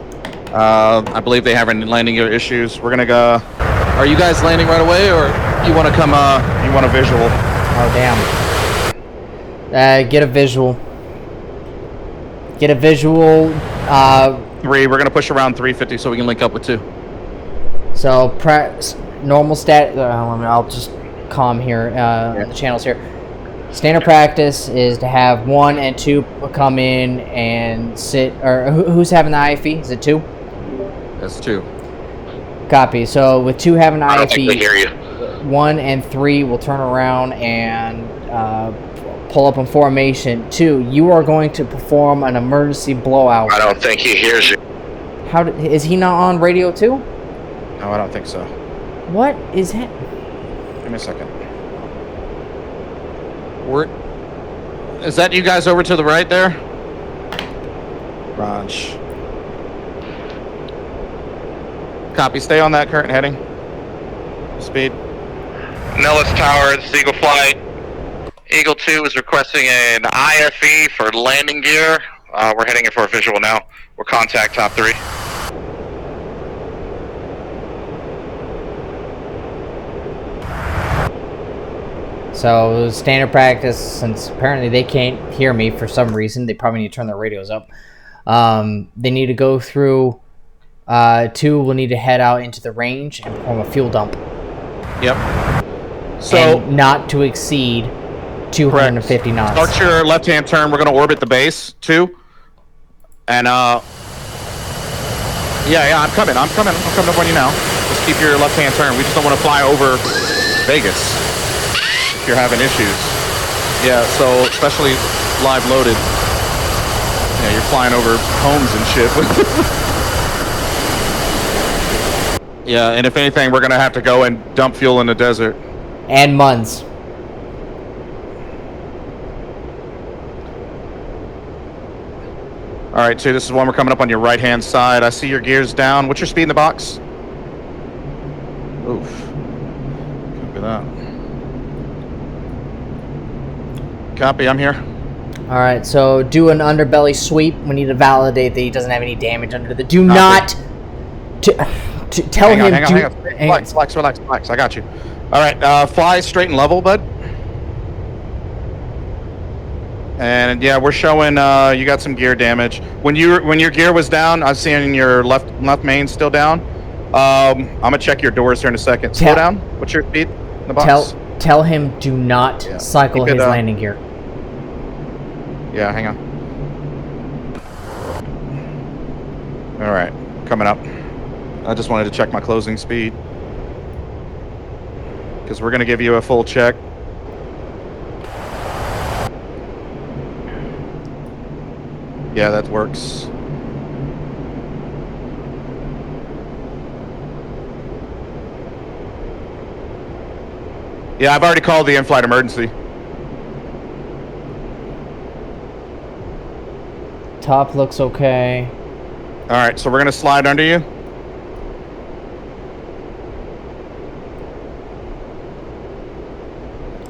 I believe they have landing gear issues. We're gonna go. Are you guys landing right away, or you want to come? You want a visual? Oh damn. Get a visual. Get a visual. 3. We're gonna push around 350 so we can link up with 2. So normal stat. I'll just calm here. The channels here. Standard practice is to have 1 and 2 come in and sit. Or who's having the IFE? Is it 2? That's 2. Copy. So with 2 having the I don't think we IFE, hear you. 1 and 3 will turn around and pull up in formation. 2, you are going to perform an emergency blowout. I don't think he hears you. Is he not on radio too? No, I don't think so. What is that? Give me a second. Is that you guys over to the right there? Raj. Copy. Stay on that current heading. Speed. Nellis Tower, this is Eagle Flight. Eagle 2 is requesting an IFE for landing gear. We're heading in for a visual now. We're contact top 3. So standard practice, since apparently they can't hear me for some reason, they probably need to turn their radios up. They need to go through. 2 will need to head out into the range and perform a fuel dump. Yep. So and not to exceed 250 knots. Start your left-hand turn. We're going to orbit the base, 2. And, yeah, I'm coming up on you now. Just keep your left-hand turn. We just don't want to fly over Vegas if you're having issues. Yeah, so especially live loaded. Yeah, you're flying over homes and shit. Yeah, and if anything, we're going to have to go and dump fuel in the desert. And Muns. All right, 2, this is one we're coming up on your right-hand side. I see your gears down. What's your speed in the box? Oof. Copy that. Copy, I'm here. All right, so do an underbelly sweep. We need to validate that he doesn't have any damage under the... Do not... Tell him... Hang on. Relax. I got you. All right, fly straight and level, bud. And yeah, we're showing you got some gear damage. When your gear was down, I'm seeing your left main still down. I'm gonna check your doors here in a second. Slow down. What's your speed in the box? Tell him do not cycle his landing gear. Yeah, hang on. All right, coming up. I just wanted to check my closing speed because we're gonna give you a full check. Yeah, that works. Yeah, I've already called the in-flight emergency. Top looks okay. All right, so we're gonna slide under you.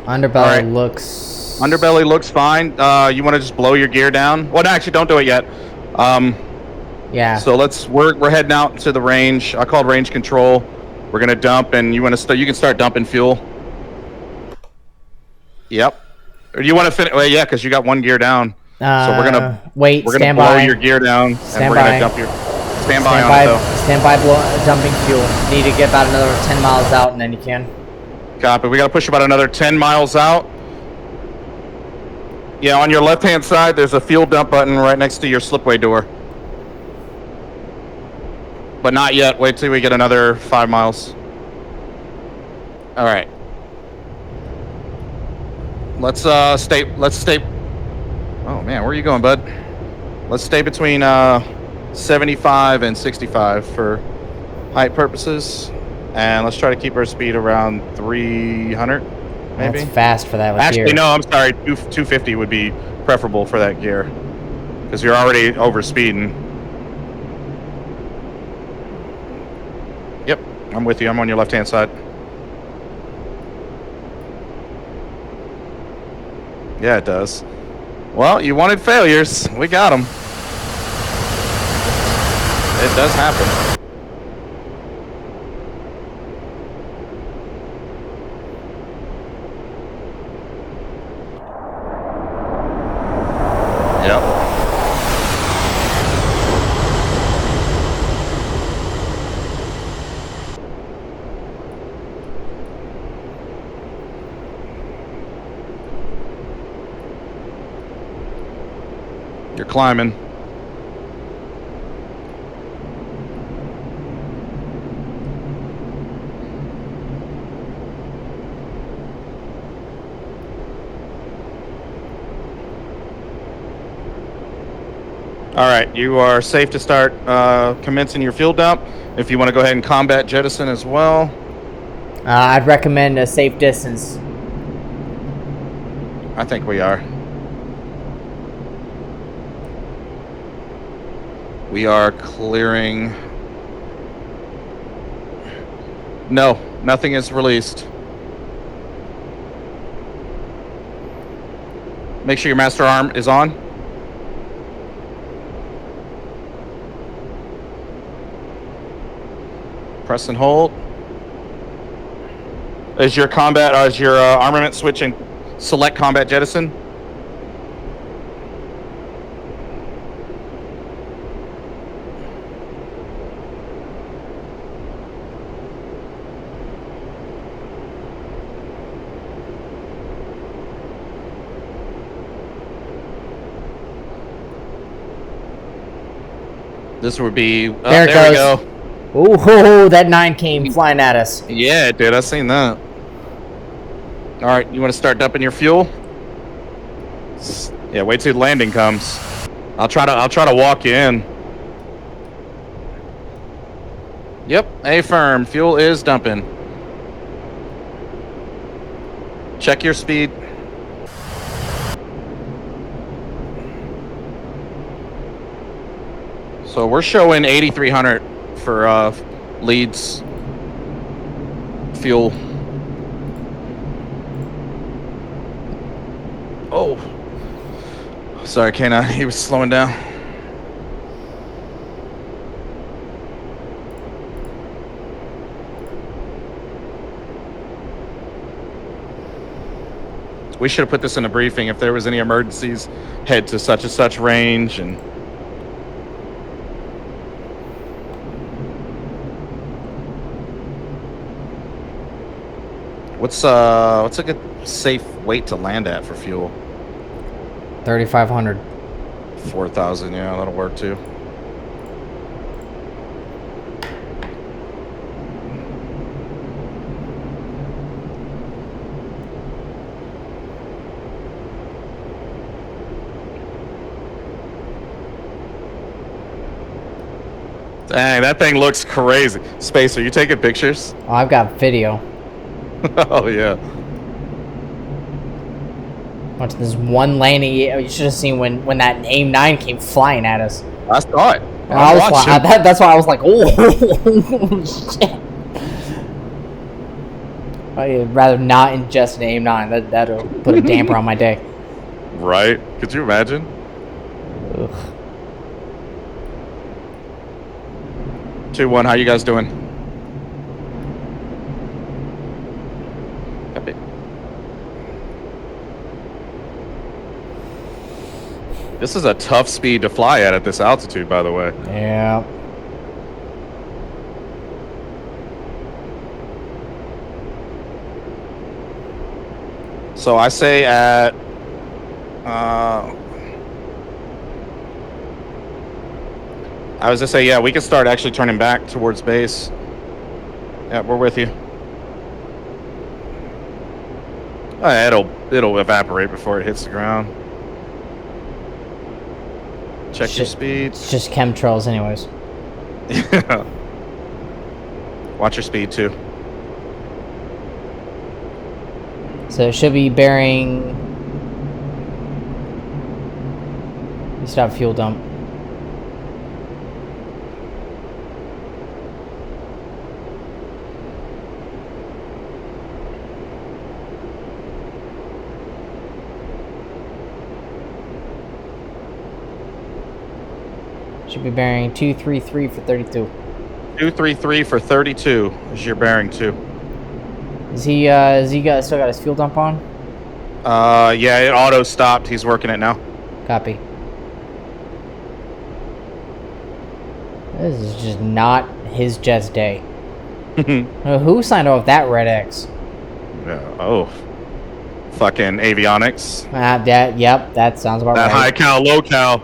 Underbelly looks... Underbelly looks fine. You want to just blow your gear down? Well, no, actually, don't do it yet. Yeah. So we're heading out to the range. I called range control. We're gonna dump, and you can start dumping fuel. Yep. Or do you want to finish? Well, yeah, because you got 1 gear down. So we're gonna wait. We're gonna blow your gear down, and we're gonna dump your. Stand by on it though. Stand by, dumping fuel. Need to get about another 10 miles out, and then you can. Copy. We gotta push about another 10 miles out. Yeah, on your left-hand side, there's a fuel dump button right next to your slipway door. But not yet. Wait till we get another 5 miles. All right. Let's stay. Oh man, where are you going, bud? Let's stay between 75 and 65 for height purposes, and let's try to keep our speed around 300. Maybe. That's fast for that. Actually, gear. no. I'm sorry. 250 would be preferable for that gear because you're already over speeding. Yep, I'm with you. I'm on your left-hand side. Yeah, it does. Well, you wanted failures. We got them. It does happen. Yep. You're climbing. All right, you are safe to start commencing your fuel dump. If you want to go ahead and combat jettison as well. I'd recommend a safe distance. I think we are. We are clearing. No, nothing is released. Make sure your master arm is on. Press and hold. Is your armament switching? Select combat jettison. This would be. There it there we goes. go. Ooh, ho, that 9 came flying at us. Yeah, dude, I seen that. All right, you want to start dumping your fuel? Yeah, wait till the landing comes. I'll try to walk you in. Yep, affirm. Fuel is dumping. Check your speed. So we're showing 8,300 for leads fuel. Oh, sorry, K9. He was slowing down. We should have put this in a briefing. If there was any emergencies, head to such and such range and. What's a good safe weight to land at for fuel? 3,500. 4,000, yeah, that'll work too. Dang, that thing looks crazy. Space, are you taking pictures? Oh, I've got video. Oh, yeah. Watch this one landing. You should have seen when that AIM-9 came flying at us. I saw it. That's why I was like, oh, shit. I'd rather not ingest an AIM-9. That'll put a damper on my day. Right? Could you imagine? Ugh. 2-1, how you guys doing? Copy. This is a tough speed to fly at this altitude, by the way. Yeah. So I say at I was gonna say, yeah, we can start actually turning back towards base. Yeah, we're with you. It'll evaporate before it hits the ground. Check your speed. It's just chemtrails anyways. Yeah. Watch your speed too. So it should be bearing... You stop fuel dump. Should be bearing 233 for 32. 233 for 32 is your bearing too. Is he still got his fuel dump on? Yeah, it auto stopped. He's working it now. Copy. This is just not his jet's day. Who signed off that Red X? Yeah, oh. Fucking avionics. Yep, that sounds about that right. High cal, low cal.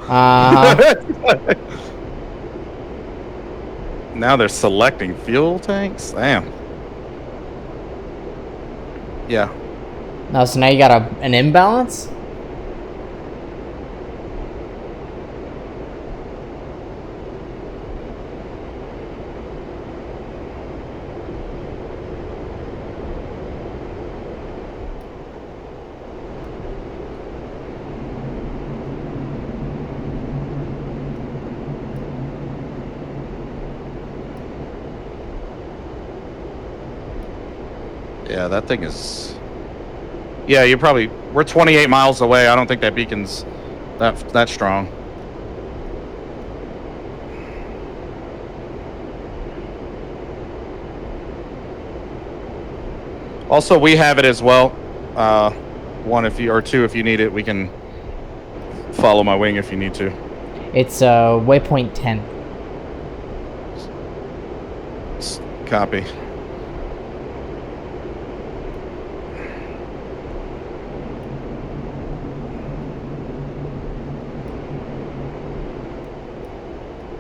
Now they're selecting fuel tanks? Damn. Yeah. No, so now you got an imbalance? Yeah, that thing is... Yeah, we're 28 miles away. I don't think that beacon's that strong. Also, we have it as well. One if you, or two if you need it. We can follow my wing if you need to. It's waypoint 10. Copy.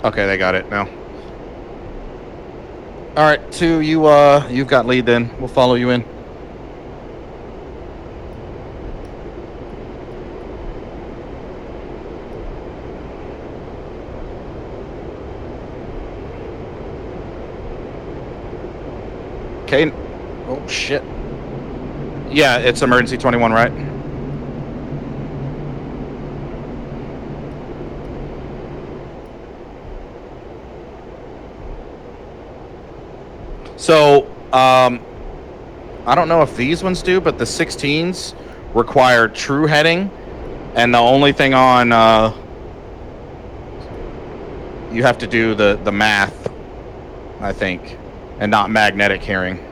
Okay, they got it now. All right, 2, you've got lead then. We'll follow you in. Okay. Oh shit. Yeah, it's emergency 21, right? So, I don't know if these ones do, but the 16s require true heading, and the only thing on, you have to do the math, I think, and not magnetic hearing.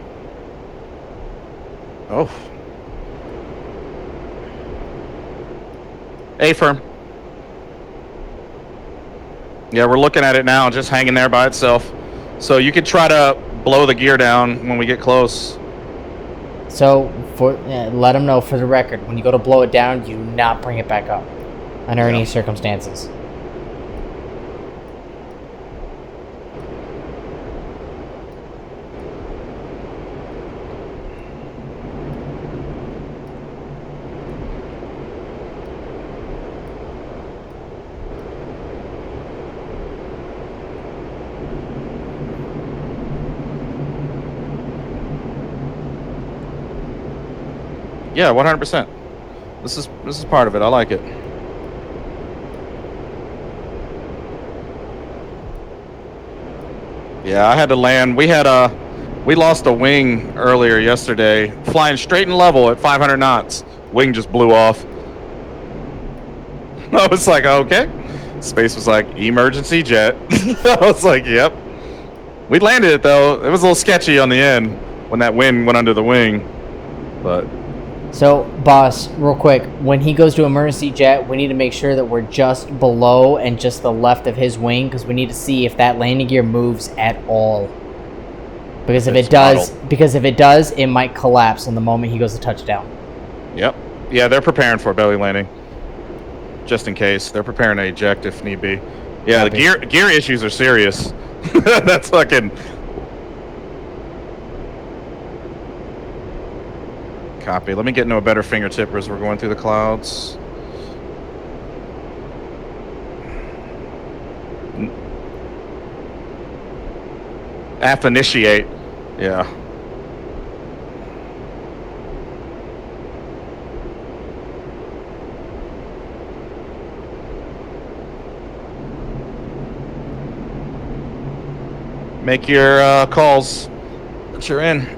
Oh. A-firm. Yeah, we're looking at it now, just hanging there by itself. So you could try to blow the gear down when we get close. So, let them know for the record, when you go to blow it down, you do not bring it back up under any circumstances. Yeah, 100%. This is part of it. I like it. Yeah, I had to land. We lost a wing earlier yesterday, flying straight and level at 500 knots. Wing just blew off. I was like, okay. Space was like, emergency jet. I was like, yep. We landed it though. It was a little sketchy on the end when that wind went under the wing, but. So, boss, real quick, when he goes to emergency jet, we need to make sure that we're just below and just the left of his wing, because we need to see if that landing gear moves at all. Because if it does, it might collapse on the moment he goes to touchdown. Yep. Yeah, they're preparing for a belly landing. Just in case. They're preparing to eject if need be. Yeah, the gear issues are serious. That's fucking... Copy. Let me get into a better fingertip as we're going through the clouds. F initiate. Yeah. Make your calls that you're in.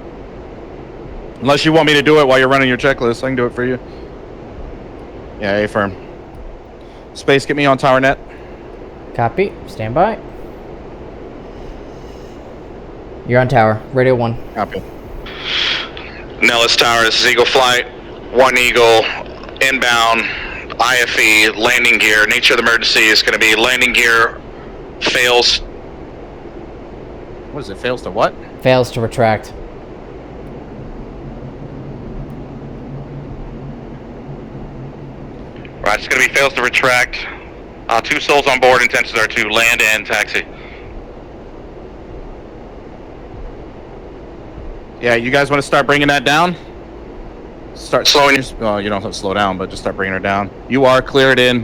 Unless you want me to do it while you're running your checklist, I can do it for you. Yeah, A-firm. Space, get me on tower net. Copy. Stand by. You're on tower. Radio 1. Copy. Nellis Tower, this is Eagle Flight. 1 Eagle, inbound, IFE, landing gear. Nature of the emergency is going to be landing gear fails. What is it? Fails to what? Fails to retract. Right, it's going to be fails to retract. 2 souls on board, intentions are to land and taxi. Yeah, you guys want to start bringing that down? Start slowing your... Well, you don't have to slow down, but just start bringing her down. You are cleared in.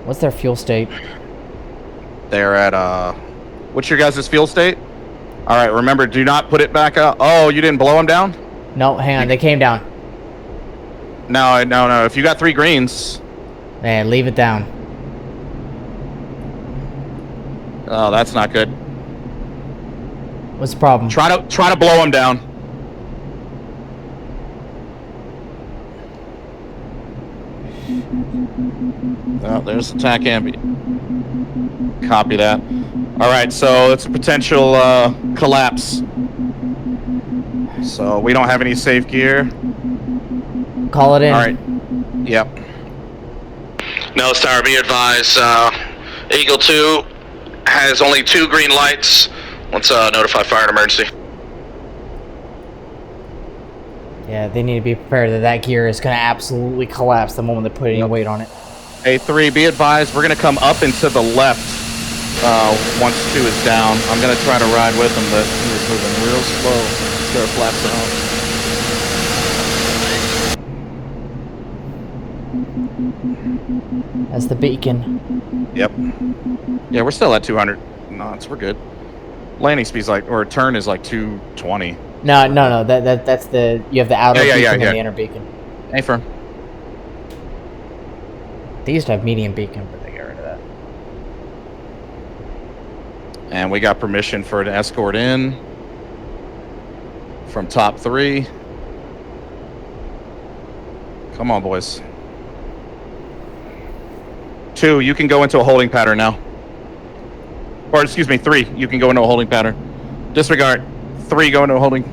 What's their fuel state? They're at, what's your guys' fuel state? All right, remember, do not put it back up. Oh, you didn't blow them down? No, hang on. They came down. No. If you got 3 greens... Man, leave it down. Oh, that's not good. What's the problem? Try to blow them down. Oh, there's attack ambient. Copy that. All right, so it's a potential collapse. So we don't have any safe gear. Call it in. All right. Yep. Nellis Tower, be advised, Eagle 2 has only 2 green lights. Let's notify fire and emergency. Yeah, they need to be prepared that that gear is going to absolutely collapse the moment they put any weight on it. A3, be advised, we're going to come up and to the left once 2 is down. I'm going to try to ride with him, but he was moving real slow. Let's get our flaps on. That's the beacon. Yep. Yeah, we're still at 200 knots. We're good. Landing speed's like, or turn is like 220. No. That's the, you have the outer beacon and the inner beacon. Hey, firm. They used to have medium beacon, but they got rid of that. And we got permission for an escort in from top 3. Come on, boys. 2, you can go into a holding pattern now. Or, excuse me, 3, you can go into a holding pattern. Disregard. 3, go into a holding.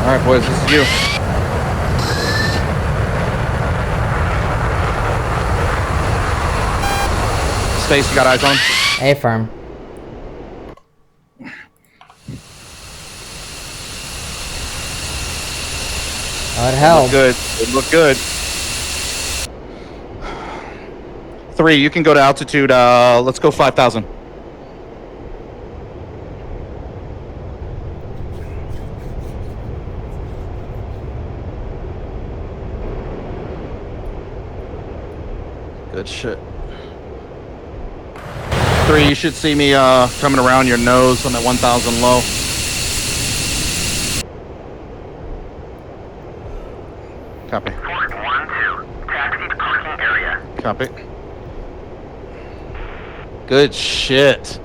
Alright, boys, this is you. Space, you got eyes on? A firm. Oh, it held. Good. It looked good. 3, you can go to altitude. Let's go 5,000. Good shit. 3, you should see me coming around your nose on that 1,000 low. Copy. Fort 1-2, taxi to parking area. Copy. Good shit.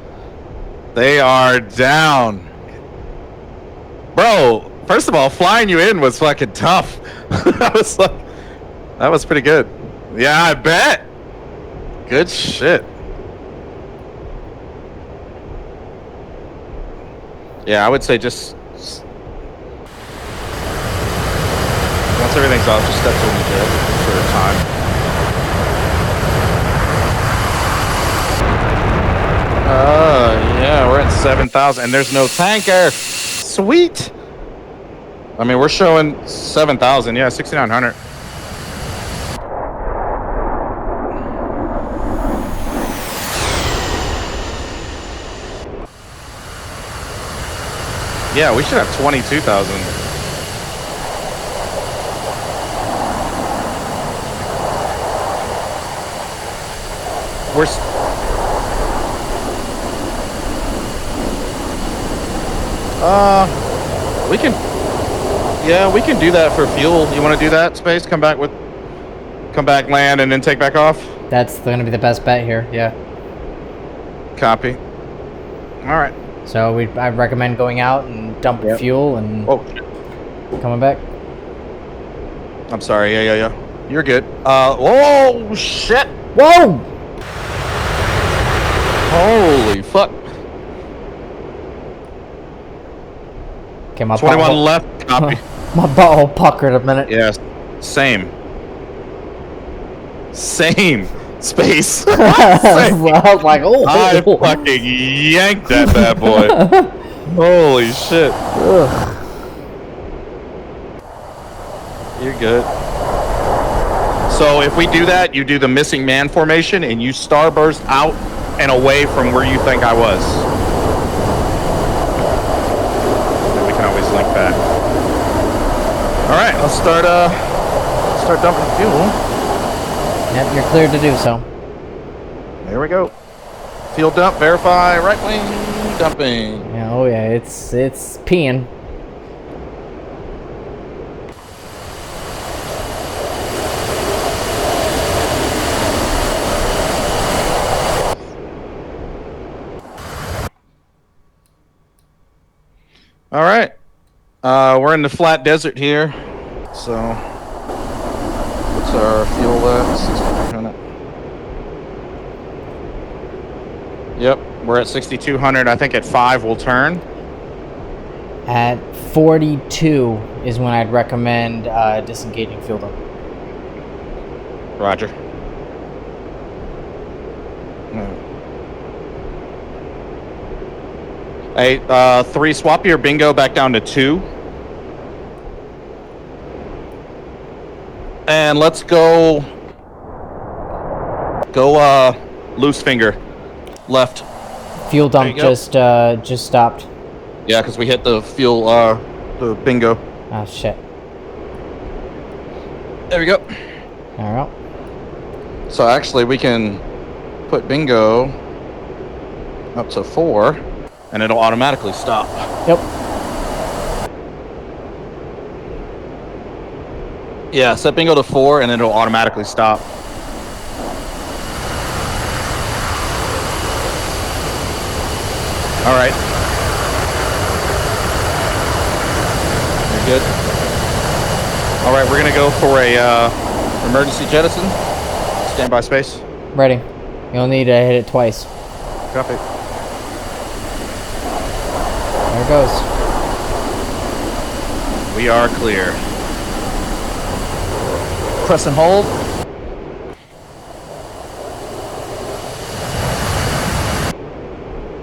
They are down. Bro, first of all, flying you in was fucking tough. that was pretty good. Yeah, I bet. Good shit. Yeah, I would say just once everything's off, just step to the jet for a time. Yeah, we're at 7,000, and there's no tanker. Sweet. I mean, we're showing 7,000. Yeah, 6,900. Yeah, we should have 22,000. We can, yeah, we can do that for fuel. You want to do that, Space? Come back, land, and then take back off? That's going to be the best bet here, yeah. Copy. All right. So I recommend going out and dumping fuel and coming back. I'm sorry. Yeah. You're good. Whoa, shit. Whoa! Holy fuck. Okay, my 21 butthole, left. Copy. my butthole puckered a minute. Yes. Same. Space. I was like, oh. I fucking yanked that bad boy. Holy shit. Ugh. You're good. So if we do that, you do the missing man formation and you starburst out and away from where you think I was. And we can always link back. All right, let's start dumping fuel. Yep, you're cleared to do so. There we go. Fuel dump, verify, right wing dumping. Yeah, oh yeah, it's peeing. All right. We're in the flat desert here. So what's our fuel at? 6,300. Yep, we're at 6,200. I think at 5 we'll turn. At 42 is when I'd recommend disengaging fuel dump. Roger. Hey, 3, swap your bingo back down to 2. And let's go loose finger. Left. Fuel dump There you just stopped. Yeah, because we hit the fuel, the bingo. Oh shit. There we go. Alright. So actually we can put bingo up to 4 and it'll automatically stop. Yep. Yeah, set bingo to 4 and it'll automatically stop. All right. You're good. All right, we're gonna go for a emergency jettison. Standby space. Ready. You'll need to hit it twice. Copy. There it goes. We are clear. Press and hold.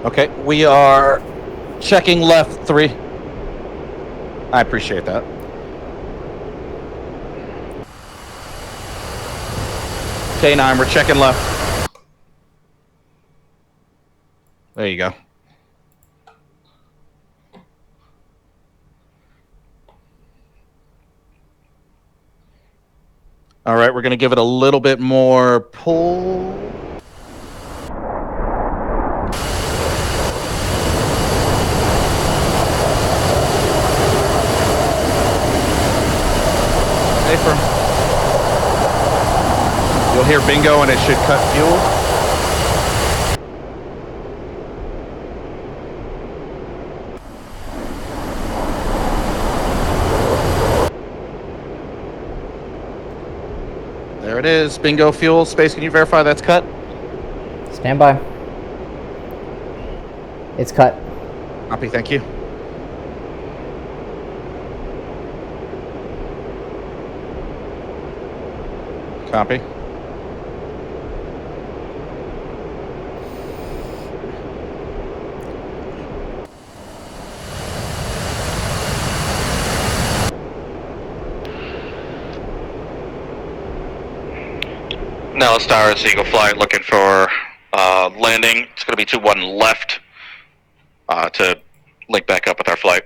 Okay, we are checking left 3. I appreciate that. K9, we're checking left. There you go. All right, we're going to give it a little bit more pull. Stay firm. You'll hear bingo and it should cut fuel. There it is. Bingo fuel. Space, can you verify that's cut? Stand by. It's cut. Copy, thank you. Copy. Now let's start Eagle Flight looking for landing. It's going to be 2-1 left to link back up with our flight.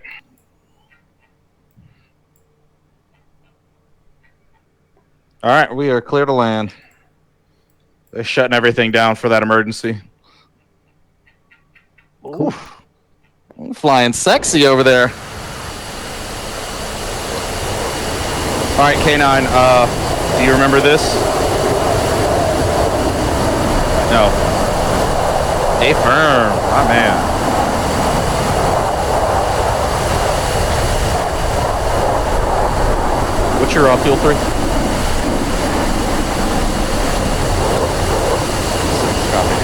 All right, we are clear to land. They're shutting everything down for that emergency. Cool. Ooh. Flying sexy over there. All right, K9, do you remember this? No. Stay firm, my man. What's your fuel 3? Copy.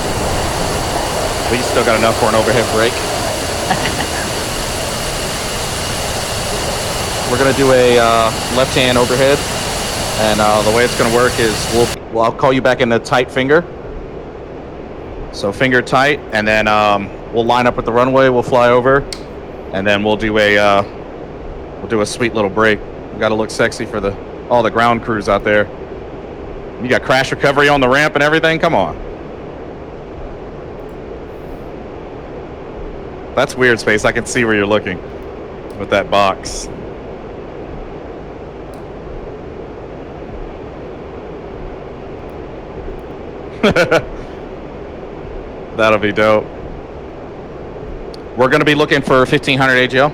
We still got enough for an overhead brake. We're gonna do a left-hand overhead, and the way it's gonna work is I'll call you back in a tight finger. So finger tight, and then we'll line up with the runway. We'll fly over, and then we'll do a sweet little break. We got to look sexy for all the ground crews out there. You got crash recovery on the ramp and everything. Come on. That's weird, Space. I can see where you're looking with that box. That'll be dope. We're going to be looking for 1500 AGL.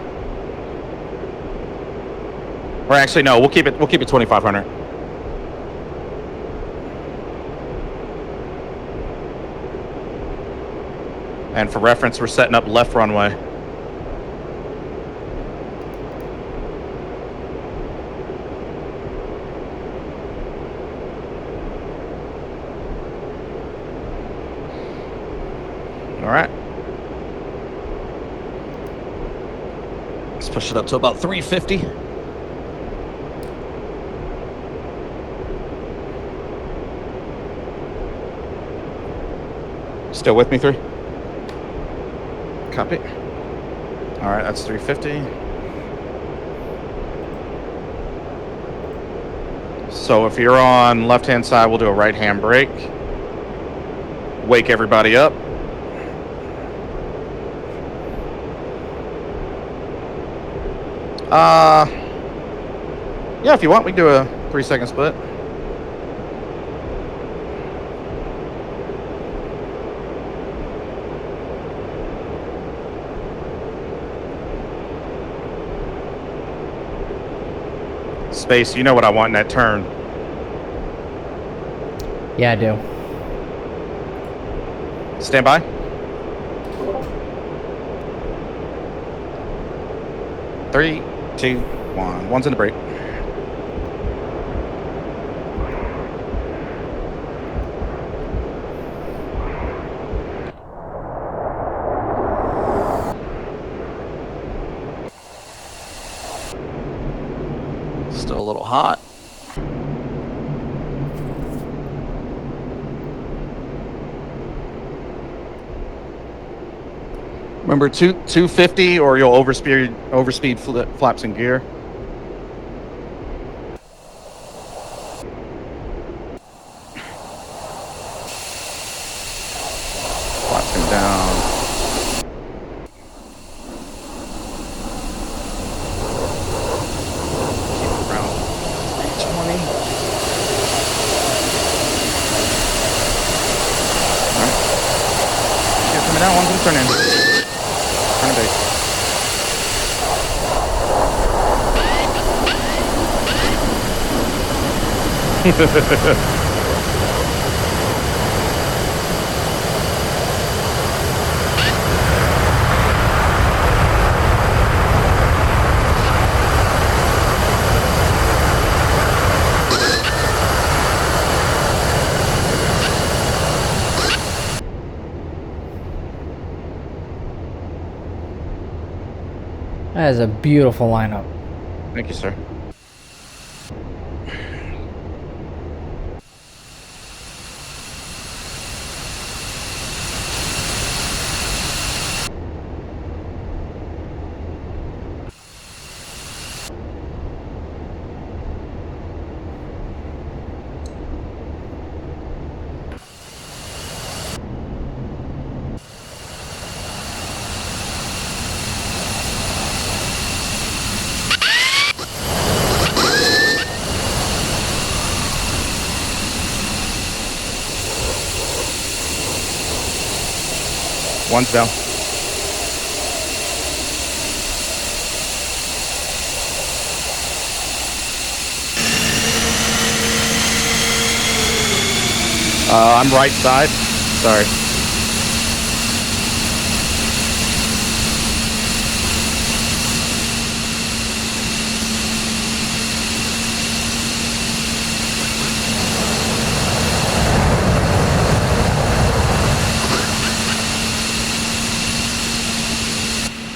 Or actually, no, we'll keep it 2500. And for reference, we're setting up left runway. All Let's push it up to about 350. Still with me, 3? Copy. All right, that's 350. So if you're on left-hand side, we'll do a right-hand brake. Wake everybody up. Yeah, if you want, we can do a 3-second split. Space, you know what I want in that turn. Yeah, I do. Stand by. Three, two, one. One's in the brake. Still a little hot. Remember 250 or you'll overspeed flaps and gear. Flaps come down. Keep it around 320. All right. Gear coming down, one's gonna turn in. Turn to base. That is a beautiful lineup. Thank you, sir. One's down. I'm right side. Sorry.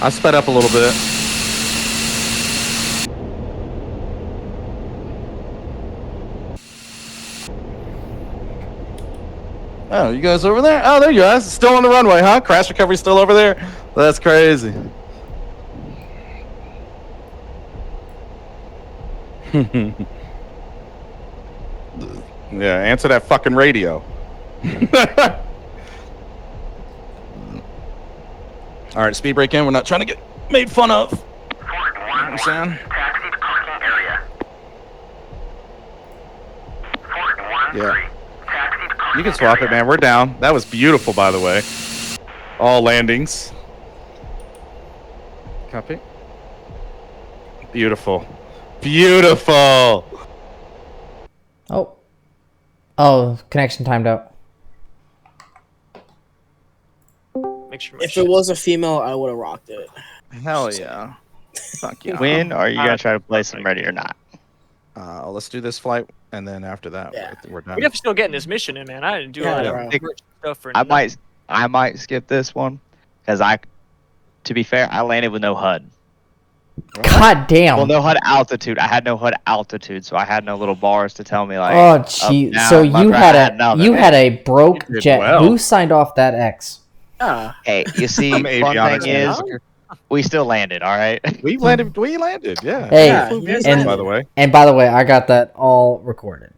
I sped up a little bit. Oh, you guys over there? Oh, there you guys. Still on the runway, huh? Crash recovery still over there? That's crazy. Yeah, answer that fucking radio. All right, speed break in. We're not trying to get made fun of. Fort 1-1, taxi to parking area. Fort 1-3, Yeah. taxi to parking You can swap it, area. man. We're down. That was beautiful, by the way. All landings. Copy. Beautiful. Beautiful. Oh, connection timed out. Make sure. If it was a female, I would have rocked it. Hell yeah. Fuck yeah. When are you gonna try to place them ready or not? Let's do this flight, and then after that, Yeah. we're done. We have to still getting this mission in, man. I didn't do Yeah, a lot yeah. of rich stuff for I nothing. might skip this one because to be fair, I landed with no HUD. God damn. Well, no HUD altitude. I had no HUD altitude, so I had no little bars to tell me like. Oh, gee. down, So left, you right. had I nothing. you had a broke You did jet. well. Who signed off that X? Yeah. Hey, you see, I'm fun avionics thing is, manager. we still landed. All right. We landed. We landed. Yeah. Hey, Yeah, Flew you guys beautifully, and- by the way. And by the way, I got that all recorded.